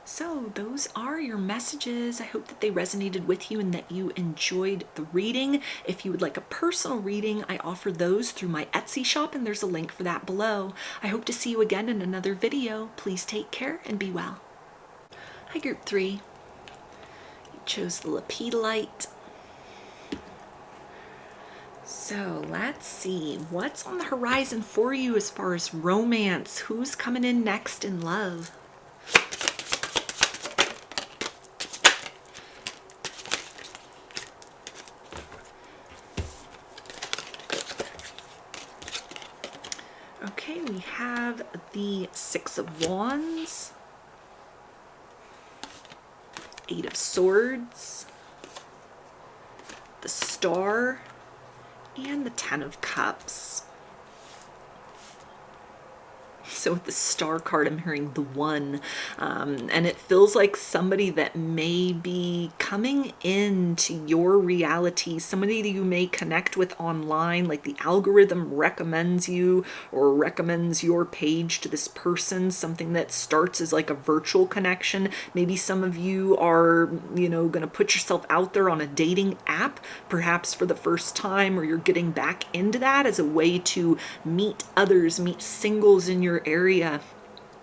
So those are your messages. I hope that they resonated with you and that you enjoyed the reading. If you would like a personal reading, I offer those through my Etsy shop, and there's a link for that below. I hope to see you again in another video. Please take care and be well. Hi, Group 3. You chose the Lepidolite. So let's see what's on the horizon for you as far as romance. Who's coming in next in love? Okay, we have the Six of Wands, Eight of Swords, the Star, and the Ten of Cups. So with the star card, I'm hearing the one, and it feels like somebody that may be coming into your reality, somebody that you may connect with online, like the algorithm recommends you or recommends your page to this person, something that starts as like a virtual connection. Maybe some of you are, going to put yourself out there on a dating app, perhaps for the first time, or you're getting back into that as a way to meet others, meet singles in your area.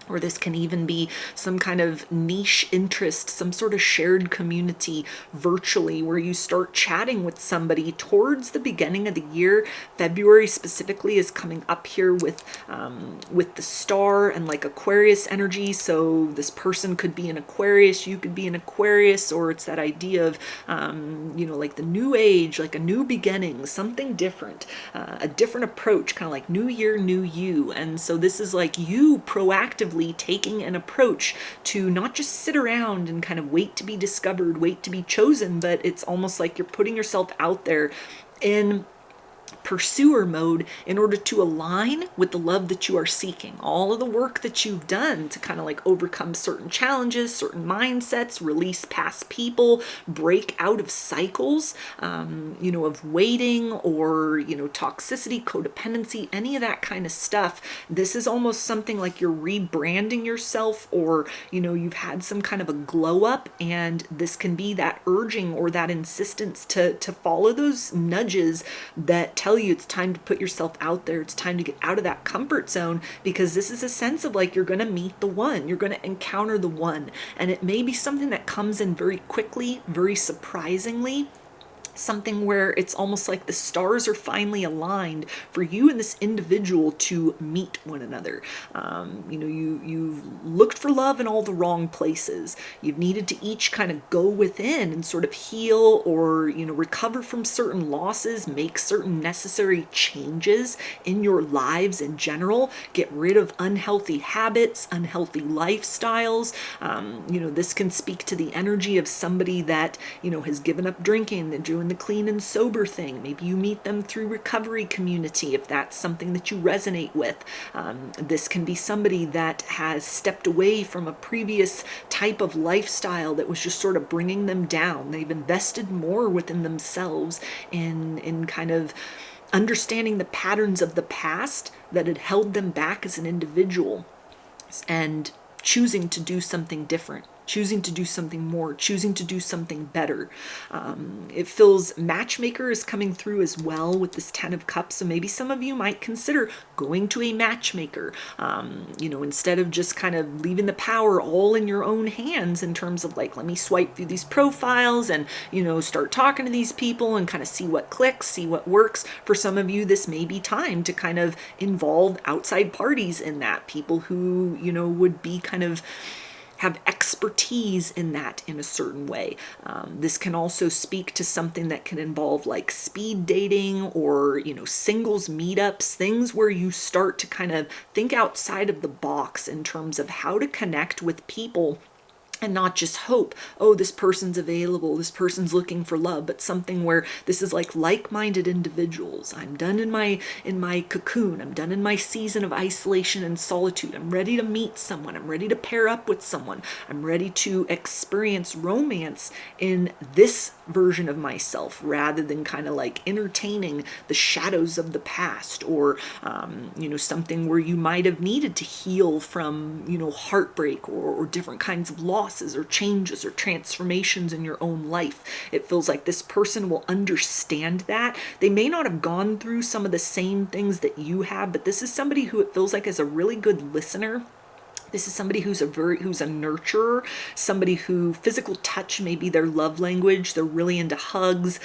Or this can even be some kind of niche interest, some sort of shared community virtually where you start chatting with somebody towards the beginning of the year. February specifically is coming up here with the star and like Aquarius energy. So this person could be an Aquarius, you could be an Aquarius, or it's that idea of, like the new age, like a new beginning, something different, a different approach, kind of like new year, new you. And so this is like you proactively taking an approach to not just sit around and kind of wait to be discovered, wait to be chosen, but it's almost like you're putting yourself out there in pursuer mode in order to align with the love that you are seeking. All of the work that you've done to kind of like overcome certain challenges, certain mindsets, release past people, break out of cycles, of waiting or, toxicity, codependency, any of that kind of stuff. This is almost something like you're rebranding yourself, or, you've had some kind of a glow up, and this can be that urging or that insistence to follow those nudges that tell you it's time to put yourself out there. It's time to get out of that comfort zone, because this is a sense of like you're going to meet the one, you're going to encounter the one, and it may be something that comes in very quickly, very surprisingly. Something where it's almost like the stars are finally aligned for you and this individual to meet one another. You've looked for love in all the wrong places. You've needed to each kind of go within and sort of heal or, recover from certain losses, make certain necessary changes in your lives in general, get rid of unhealthy habits, unhealthy lifestyles. This can speak to the energy of somebody that, has given up drinking and doing the clean and sober thing. Maybe you meet them through recovery community if that's something that you resonate with. This can be somebody that has stepped away from a previous type of lifestyle that was just sort of bringing them down. They've invested more within themselves in kind of understanding the patterns of the past that had held them back as an individual, and choosing to do something different, choosing to do something more, choosing to do something better. It feels matchmaker is coming through as well with this 10 of Cups. So maybe some of you might consider going to a matchmaker, instead of just kind of leaving the power all in your own hands in terms of like, let me swipe through these profiles and, start talking to these people and kind of see what clicks, see what works. For some of you, this may be time to kind of involve outside parties in that, people who, would be kind of have expertise in that in a certain way. This can also speak to something that can involve like speed dating or, singles meetups, things where you start to kind of think outside of the box in terms of how to connect with people. And not just hope, oh, this person's available, this person's looking for love, but something where this is like-minded individuals. I'm done in my cocoon. I'm done in my season of isolation and solitude. I'm ready to meet someone. I'm ready to pair up with someone. I'm ready to experience romance in this version of myself, rather than kind of like entertaining the shadows of the past, or something where you might have needed to heal from heartbreak or different kinds of losses or changes or transformations in your own life. It feels like this person will understand that. They may not have gone through some of the same things that you have, but this is somebody who it feels like is a really good listener. This is somebody who's a nurturer, somebody who physical touch may be their love language. They're really into hugs.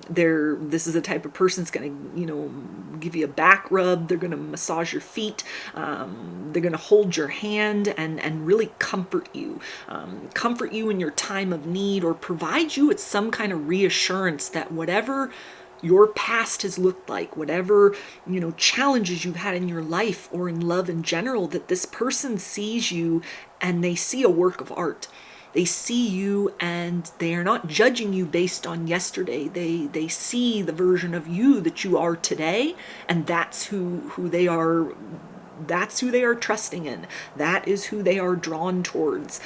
This is the type of person that's going to, give you a back rub. They're going to massage your feet. They're going to hold your hand and really comfort you in your time of need, or provide you with some kind of reassurance that whatever your past has looked like, whatever, challenges you've had in your life or in love in general, that this person sees you and they see a work of art. They see you and they are not judging you based on yesterday. They see the version of you that you are today, and that's who they are that's who they are trusting in. That is who they are drawn towards.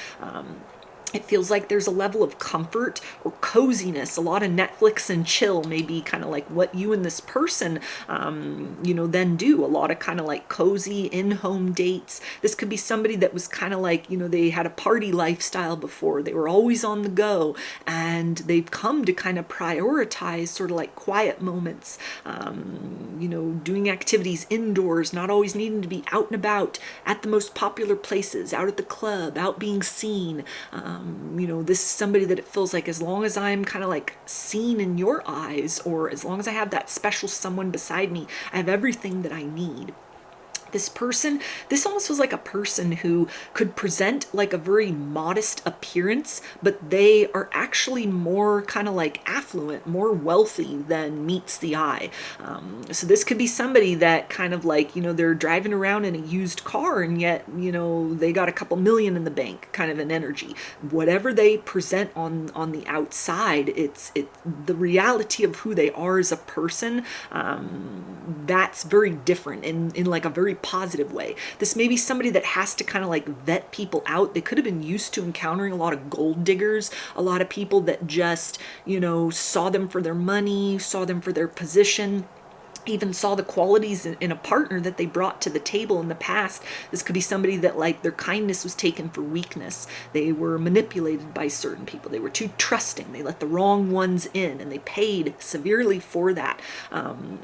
It feels like there's a level of comfort or coziness. A lot of Netflix and chill may be kind of like what you and this person, then do. A lot of kind of like cozy in-home dates. This could be somebody that was kind of like, they had a party lifestyle before. They were always on the go, and they've come to kind of prioritize sort of like quiet moments, doing activities indoors, not always needing to be out and about at the most popular places, out at the club, out being seen. This is somebody that it feels like as long as I'm kind of like seen in your eyes, or as long as I have that special someone beside me, I have everything that I need. This person, this almost feels like a person who could present like a very modest appearance, but they are actually more kind of like affluent, more wealthy than meets the eye. So this could be somebody that kind of like, they're driving around in a used car, and yet, they got a couple million in the bank, kind of an energy. Whatever they present on the outside, it's the reality of who they are as a person. That's very different in like a very positive way. This may be somebody that has to kind of like vet people out. They could have been used to encountering a lot of gold diggers, a lot of people that just, saw them for their money, saw them for their position, even saw the qualities in a partner that they brought to the table in the past. This could be somebody that like their kindness was taken for weakness. They were manipulated by certain people. They were too trusting. They let the wrong ones in, and they paid severely for that.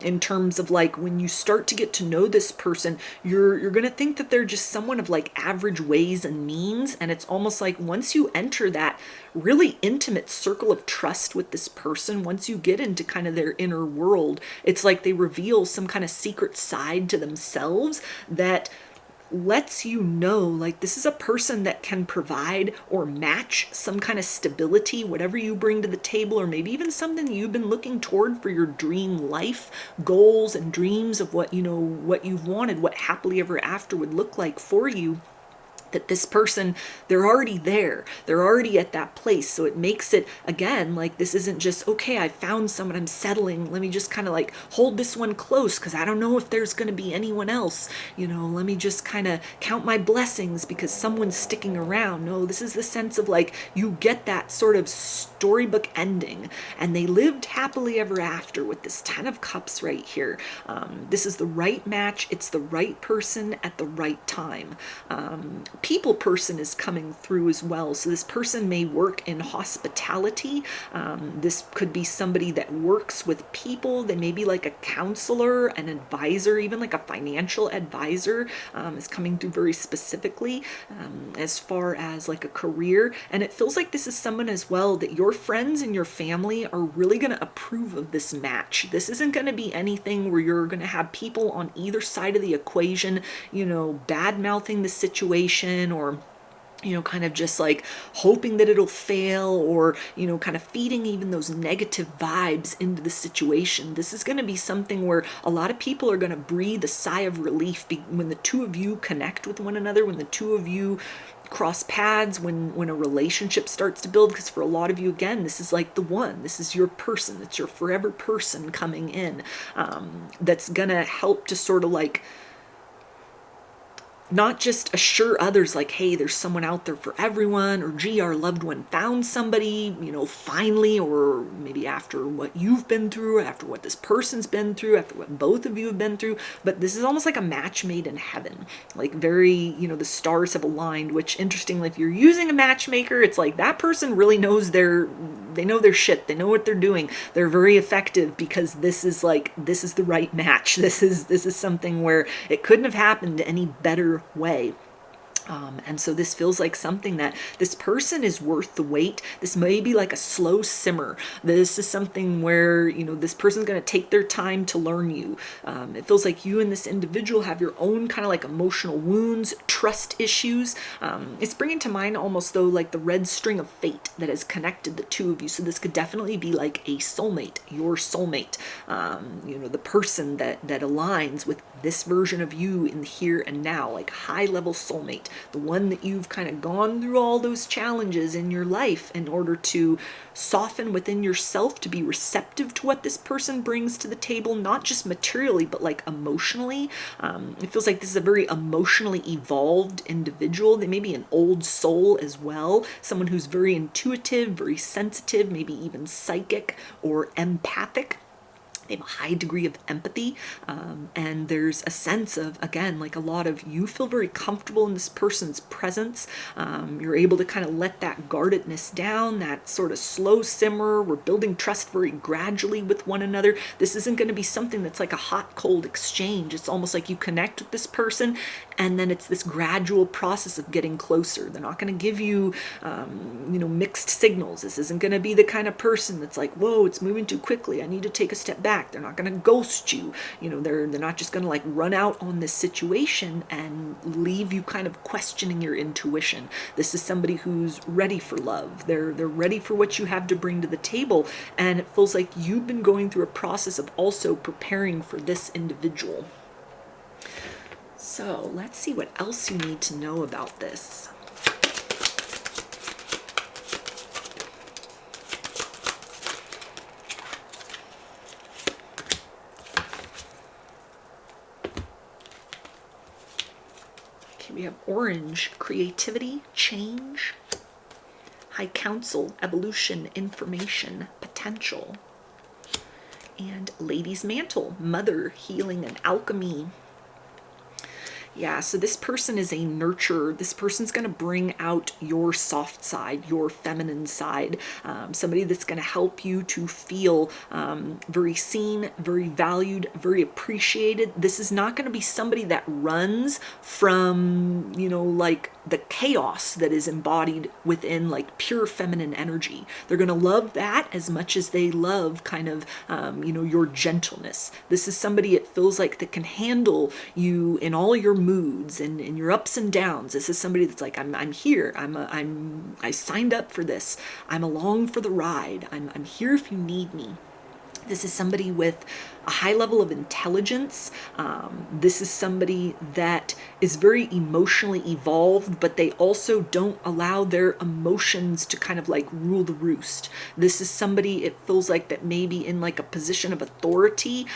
In terms of like when you start to get to know this person, you're going to think that they're just someone of like average ways and means. And it's almost like once you enter that really intimate circle of trust with this person, once you get into kind of their inner world, it's like they reveal some kind of secret side to themselves that lets you know like this is a person that can provide or match some kind of stability, whatever you bring to the table, or maybe even something you've been looking toward for your dream life, goals and dreams of what you've wanted, what happily ever after would look like for you. That this person, they're already there. They're already at that place. So it makes it, again, like this isn't just, okay, I found someone, I'm settling. Let me just kind of like hold this one close because I don't know if there's going to be anyone else. Let me just kind of count my blessings because someone's sticking around. No, this is the sense of like you get that sort of storybook ending, and they lived happily ever after with this 10 of Cups right here. This is the right match. It's the right person at the right time. People person is coming through as well. So this person may work in hospitality. This could be somebody that works with people. They may be like a counselor, an advisor, even like a financial advisor is coming through very specifically as far as like a career. And it feels like this is someone as well that your friends and your family are really going to approve of this match. This isn't going to be anything where you're going to have people on either side of the equation, bad mouthing the situation, or kind of just like hoping that it'll fail, or kind of feeding even those negative vibes into the situation. This is going to be something where a lot of people are going to breathe a sigh of relief when the two of you connect with one another, when the two of you cross paths, when a relationship starts to build. Because for a lot of you, again, this is like the one. This is your person. It's your forever person coming in, that's gonna help to sort of like not just assure others like, hey, there's someone out there for everyone, or gee, our loved one found somebody, finally, or maybe after what you've been through, after what this person's been through, after what both of you have been through. But this is almost like a match made in heaven, like very, the stars have aligned, which interestingly, if you're using a matchmaker, it's like that person really knows they know their shit. They know what they're doing. They're very effective because this is the right match. This is something where it couldn't have happened any better way. And so this feels like something that this person is worth the wait. This may be like a slow simmer. This is something where, this person's going to take their time to learn you. It feels like you and this individual have your own kind of like emotional wounds, trust issues. It's bringing to mind almost though like the red string of fate that has connected the two of you. So this could definitely be like a soulmate, your soulmate, the person that aligns with this version of you in the here and now, like high level soulmate. the one that you've kind of gone through all those challenges in your life in order to soften within yourself to be receptive to what this person brings to the table, not just materially, but like emotionally. It feels like this is a very emotionally evolved individual. They may be an old soul as well, someone who's very intuitive, very sensitive, maybe even psychic or empathic. They have a high degree of empathy, and there's a sense of, again, like a lot of, you feel very comfortable in this person's presence. You're able to kind of let that guardedness down, that sort of slow simmer. We're building trust very gradually with one another. This isn't going to be something that's like a hot cold exchange. It's almost like you connect with this person and then it's this gradual process of getting closer. They're not going to give you, mixed signals. This isn't going to be the kind of person that's like, whoa, it's moving too quickly, I need to take a step back. They're not going to ghost you. They're not just going to like run out on this situation and leave you kind of questioning your intuition. This is somebody who's ready for love. They're ready for what you have to bring to the table, and it feels like you've been going through a process of also preparing for this individual. So let's see what else you need to know about this. Okay, we have orange, creativity, change, high council, evolution, information, potential, and lady's mantle, mother, healing, and alchemy. Yeah, so this person is a nurturer. This person's going to bring out your soft side, your feminine side, somebody that's going to help you to feel very seen, very valued, very appreciated. This is not going to be somebody that runs from, like the chaos that is embodied within like pure feminine energy. They're going to love that as much as they love kind of, your gentleness. This is somebody, it feels like, that can handle you in all your moods and your ups and downs. This is somebody that's like, I'm here. I signed up for this. I'm along for the ride. I'm here if you need me. This is somebody with a high level of intelligence. This is somebody that is very emotionally evolved, but they also don't allow their emotions to kind of like rule the roost. This is somebody, it feels like, that maybe in like a position of authority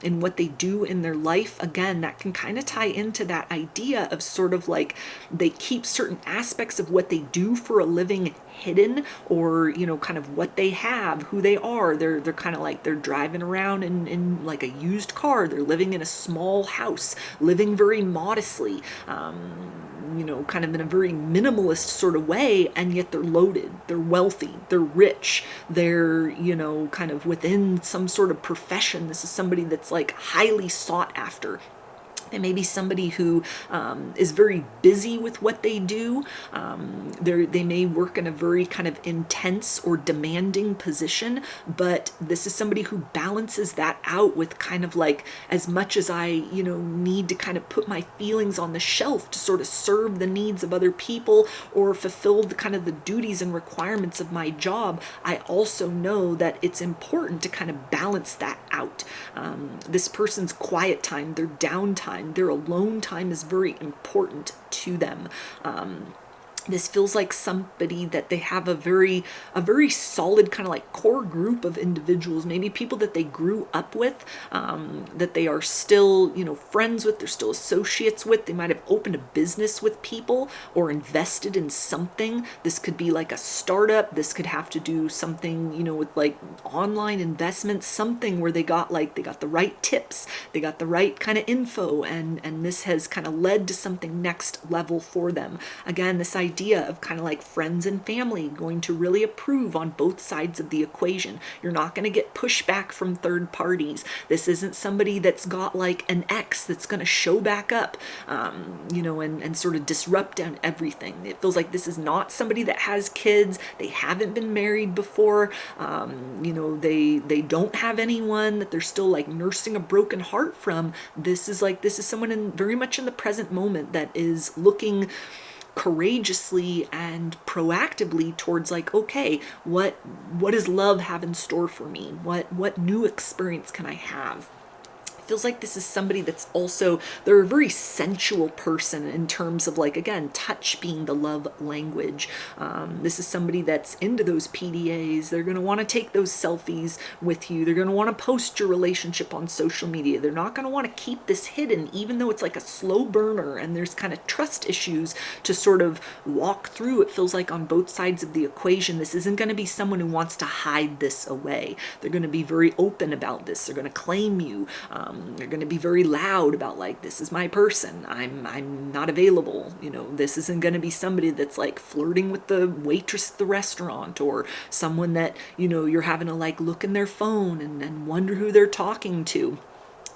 in what they do in their life. Again, that can kind of tie into that idea of sort of like they keep certain aspects of what they do for a living hidden, or kind of what they have, who they are. They're kind of like, they're driving around in like a used car. They're living in a small house, living very modestly, kind of in a very minimalist sort of way, and yet they're loaded, they're wealthy, they're rich, they're kind of within some sort of profession. This is somebody that's like highly sought after. They may be somebody who is very busy with what they do. They may work in a very kind of intense or demanding position, but this is somebody who balances that out with kind of like, as much as I, need to kind of put my feelings on the shelf to sort of serve the needs of other people or fulfill the kind of the duties and requirements of my job, I also know that it's important to kind of balance that out. This person's quiet time, their downtime, their alone time is very important to them. This feels like somebody that they have a very solid kind of like core group of individuals, maybe people that they grew up with, that they are still, friends with, they're still associates with. They might have opened a business with people or invested in something. This could be like a startup. This could have to do something, with like online investments, something where they got the right tips, they got the right kind of info, and this has kind of led to something next level for them. Again, this idea of kind of like friends and family going to really approve on both sides of the equation. You're not going to get pushback from third parties. This isn't somebody that's got like an ex that's going to show back up, and sort of disrupt everything. It feels like this is not somebody that has kids. They haven't been married before. They don't have anyone that they're still like nursing a broken heart from. This is someone very much in the present moment that is looking courageously and proactively towards like, okay, what does love have in store for me? What new experience can I have? feels like this is somebody that's also, they're a very sensual person in terms of like, again, touch being the love language. This is somebody that's into those PDAs. They're going to want to take those selfies with you. They're going to want to post your relationship on social media. They're not going to want to keep this hidden, even though it's like a slow burner and there's kind of trust issues to sort of walk through. It feels like on both sides of the equation, this isn't going to be someone who wants to hide this away. They're going to be very open about this. They're going to claim you. They're going to be very loud about like, this is my person. I'm not available. You know, this isn't going to be somebody that's like flirting with the waitress at the restaurant, or someone that, you know, you're having to like look in their phone and wonder who they're talking to.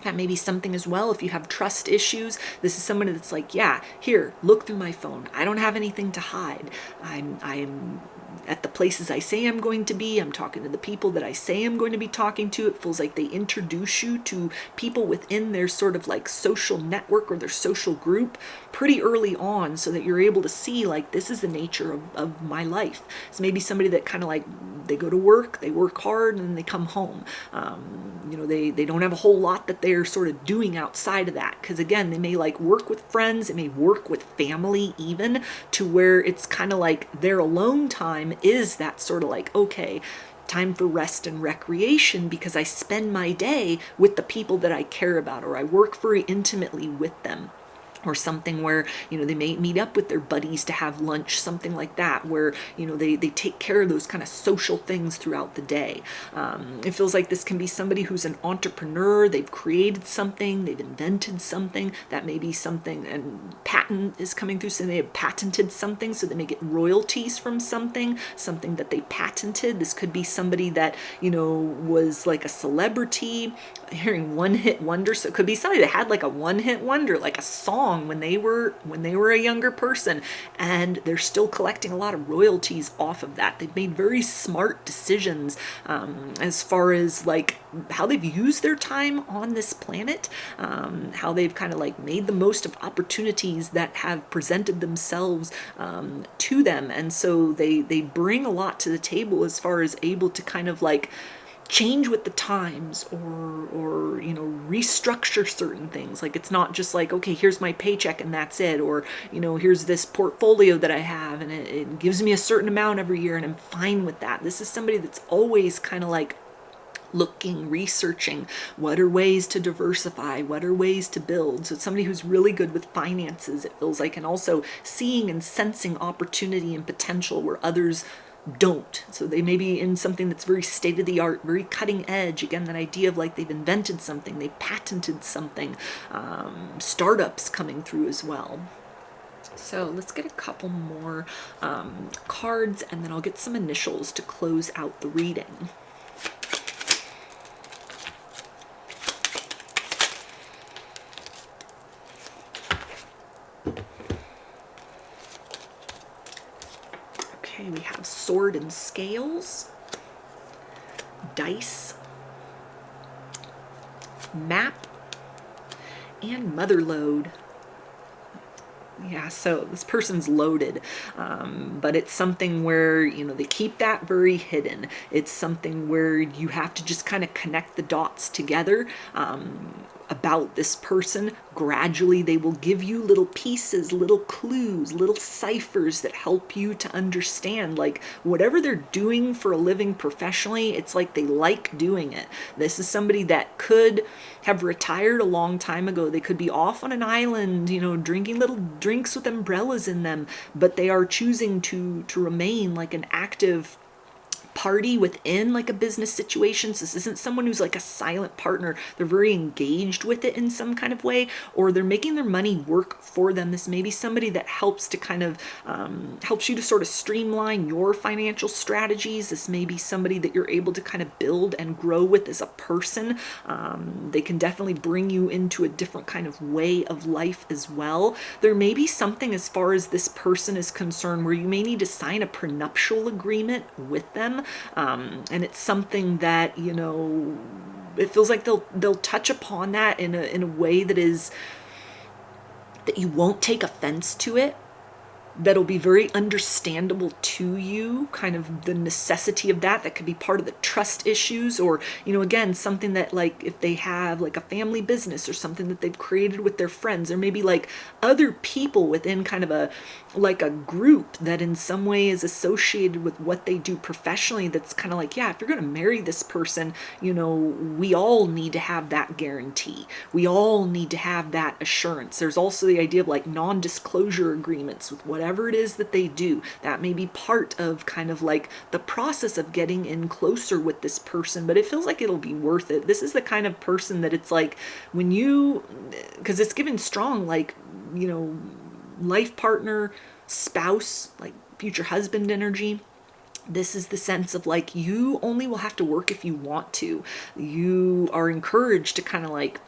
That may be something as well. If you have trust issues, this is somebody that's like, yeah, here, look through my phone. I don't have anything to hide. I'm at the places I say I'm going to be. I'm talking to the people that I say I'm going to be talking to. It feels like they introduce you to people within their sort of like social network or their social group pretty early on, so that you're able to see like, this is the nature of my life. It's maybe somebody that kind of like, they go to work, they work hard, and then they come home. You know, they don't have a whole lot that they're sort of doing outside of that, because again, they may like work with friends, they may work with family even, to where it's kind of like their alone time is that sort of like, okay, time for rest and recreation, because I spend my day with the people that I care about, or I work very intimately with them. Or something where, you know, they may meet up with their buddies to have lunch, something like that, where, you know, they take care of those kind of social things throughout the day. It feels like this can be somebody who's an entrepreneur. They've created something, they've invented something. That may be something, and patent is coming through, so they have patented something, so they may get royalties from something that they patented. This could be somebody that, you know, was like a celebrity, hearing one-hit wonder. So it could be somebody that had like a one-hit wonder, like a song when they were a younger person, and they're still collecting a lot of royalties off of that. They've made very smart decisions as far as like how they've used their time on this planet, how they've kind of like made the most of opportunities that have presented themselves to them. And so they bring a lot to the table as far as able to kind of like change with the times, or you know, restructure certain things. Like, it's not just like, okay, here's my paycheck and that's it, or, you know, here's this portfolio that I have and it gives me a certain amount every year and I'm fine with that. This is somebody that's always kind of like looking, researching, what are ways to diversify, what are ways to build. So it's somebody who's really good with finances, it feels like, and also seeing and sensing opportunity and potential where others don't. So they may be in something that's very state-of-the-art, very cutting edge. Again, that idea of like, they've invented something, they patented something. Startups coming through as well. So let's get a couple more cards, and then I'll get some initials to close out the reading. We have Sword and Scales, Dice, Map, and Motherlode. Yeah, so this person's loaded, but it's something where, you know, they keep that very hidden. It's something where you have to just kind of connect the dots together about this person. Gradually, they will give you little pieces, little clues, little ciphers that help you to understand, like, whatever they're doing for a living professionally, it's like they like doing it. This is somebody that could have retired a long time ago. They could be off on an island, you know, drinking little drinks with umbrellas in them, but they are choosing to remain like an active party within like a business situation. So this isn't someone who's like a silent partner. They're very engaged with it in some kind of way, or they're making their money work for them. This may be somebody that helps to kind of helps you to sort of streamline your financial strategies. This may be somebody that you're able to kind of build and grow with as a person. They can definitely bring you into a different kind of way of life as well. There may be something as far as this person is concerned where you may need to sign a prenuptial agreement with them. And it's something that, you know, it feels like they'll touch upon that in a way that is, that you won't take offense to it. that'll be very understandable to you, kind of the necessity of that could be part of the trust issues, or, you know, again, something that, like, if they have like a family business or something that they've created with their friends, or maybe like other people within kind of a like a group that in some way is associated with what they do professionally, that's kind of like, yeah, if you're going to marry this person, you know, we all need to have that guarantee, we all need to have that assurance. There's also the idea of like non-disclosure agreements with whatever it is that they do. That may be part of kind of like the process of getting in closer with this person, but it feels like it'll be worth it. This is the kind of person that it's like, when you, because it's given strong, like, you know, life partner, spouse, like future husband energy. This is the sense of like, you only will have to work if you want to. You are encouraged to kind of like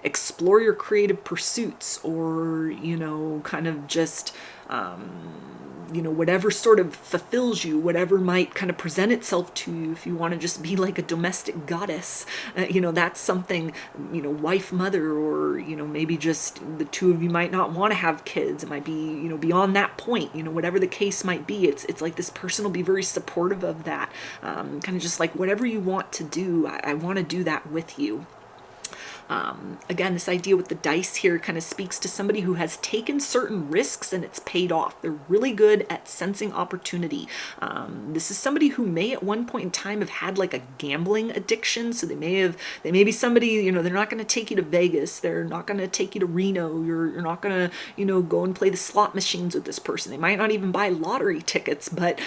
explore your creative pursuits, or, you know, kind of just, you know, whatever sort of fulfills you, whatever might kind of present itself to you. If you want to just be like a domestic goddess, you know, that's something, you know, wife, mother, or, you know, maybe just the two of you might not want to have kids. It might be, you know, beyond that point, you know, whatever the case might be. It's like this person will be very supportive of that. Kind of just like, whatever you want to do, I want to do that with you. Again, this idea with the dice here kind of speaks to somebody who has taken certain risks and it's paid off. They're really good at sensing opportunity. This is somebody who may at one point in time have had like a gambling addiction. So they may be somebody, you know, they're not going to take you to Vegas. They're not going to take you to Reno. You're not going to, you know, go and play the slot machines with this person. They might not even buy lottery tickets, but,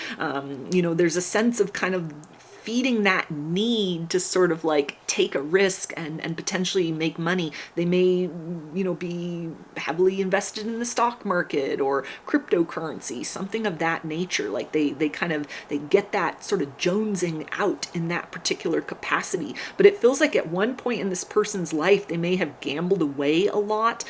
you know, there's a sense of kind of feeding that need to sort of like take a risk and potentially make money. They may, you know, be heavily invested in the stock market or cryptocurrency, something of that nature. Like they get that sort of jonesing out in that particular capacity. But it feels like at one point in this person's life, they may have gambled away a lot.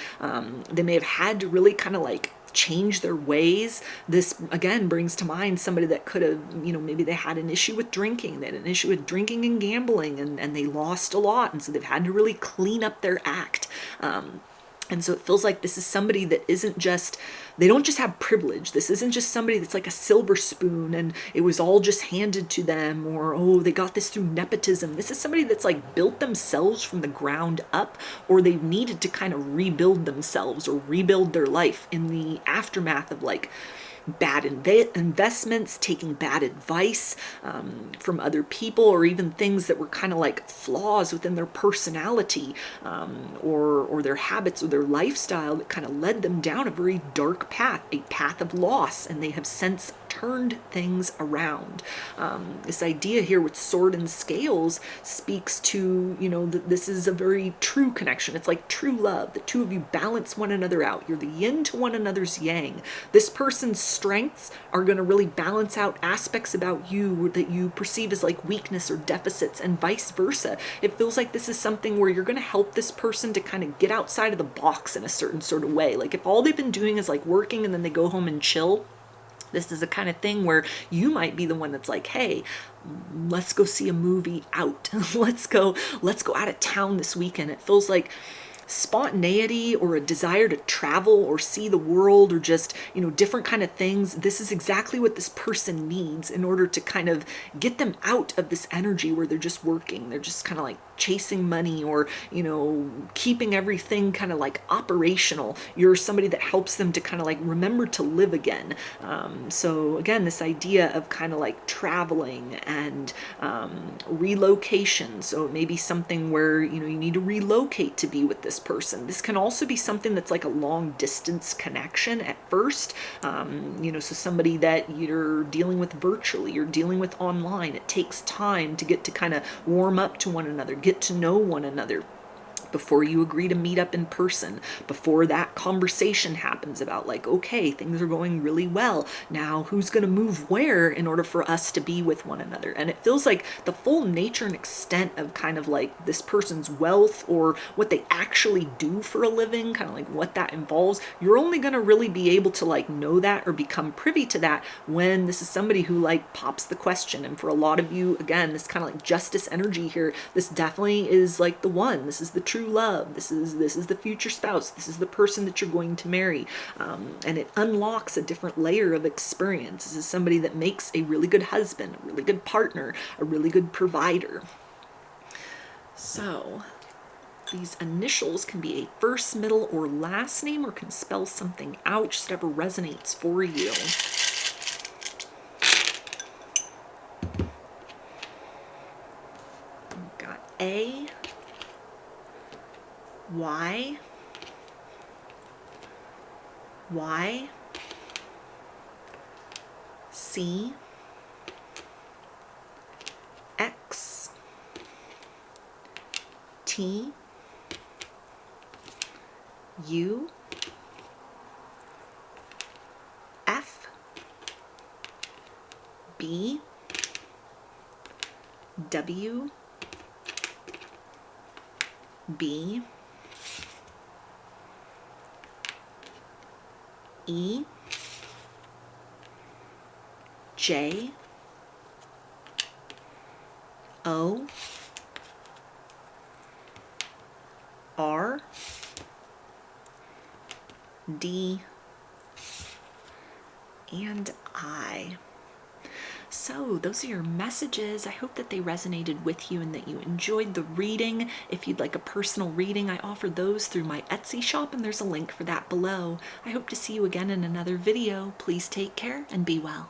They may have had to really kind of like change their ways. This again brings to mind somebody that could have, you know, maybe they had an issue with drinking. They had an issue with drinking and gambling, and they lost a lot, and so they've had to really clean up their act. And so it feels like this is somebody that isn't just, they don't just have privilege. This isn't just somebody that's like a silver spoon and it was all just handed to them, or, oh, they got this through nepotism. This is somebody that's like built themselves from the ground up, or they've needed to kind of rebuild themselves or rebuild their life in the aftermath of like bad investments, taking bad advice from other people, or even things that were kind of like flaws within their personality, or their habits or their lifestyle that kind of led them down a very dark path, a path of loss, and they have since turned things around. This idea here with sword and scales speaks to, you know, that this is a very true connection. It's like true love. The two of you balance one another out. You're the yin to one another's yang. This person's strengths are going to really balance out aspects about you that you perceive as like weakness or deficits, and vice versa. It feels like this is something where you're going to help this person to kind of get outside of the box in a certain sort of way. Like if all they've been doing is like working and then they go home and chill, this is the kind of thing where you might be the one that's like, hey, let's go see a movie out. let's go out of town this weekend. It feels like spontaneity or a desire to travel or see the world, or just, you know, different kind of things. This is exactly what this person needs in order to kind of get them out of this energy where they're just working. They're just kind of like chasing money, or, you know, keeping everything kind of like operational. You're somebody that helps them to kind of like remember to live again. So again, this idea of kind of like traveling and relocation. So it may be something where, you know, you need to relocate to be with this person. This can also be something that's like a long distance connection at first. You know, so somebody that you're dealing with virtually, you're dealing with online. It takes time to get to kind of warm up to one another, get to know one another before you agree to meet up in person, before that conversation happens about like, okay, things are going really well. Now who's going to move where in order for us to be with one another? And it feels like the full nature and extent of kind of like this person's wealth, or what they actually do for a living, kind of like what that involves. You're only going to really be able to like know that or become privy to that when this is somebody who like pops the question. And for a lot of you, again, this kind of like justice energy here, this definitely is like the one. This is the true true love. This is the future spouse. This is the person that you're going to marry. And it unlocks a different layer of experience. This is somebody that makes a really good husband, a really good partner, a really good provider. So these initials can be a first, middle, or last name, or can spell something out, just whatever resonates for you. We've got A, Y, Y, C, X, T, U, F, B, W, B, E, J, O, R, D, and I. So those are your messages. I hope that they resonated with you and that you enjoyed the reading. If you'd like a personal reading, I offer those through my Etsy shop, and there's a link for that below. I hope to see you again in another video. Please take care and be well.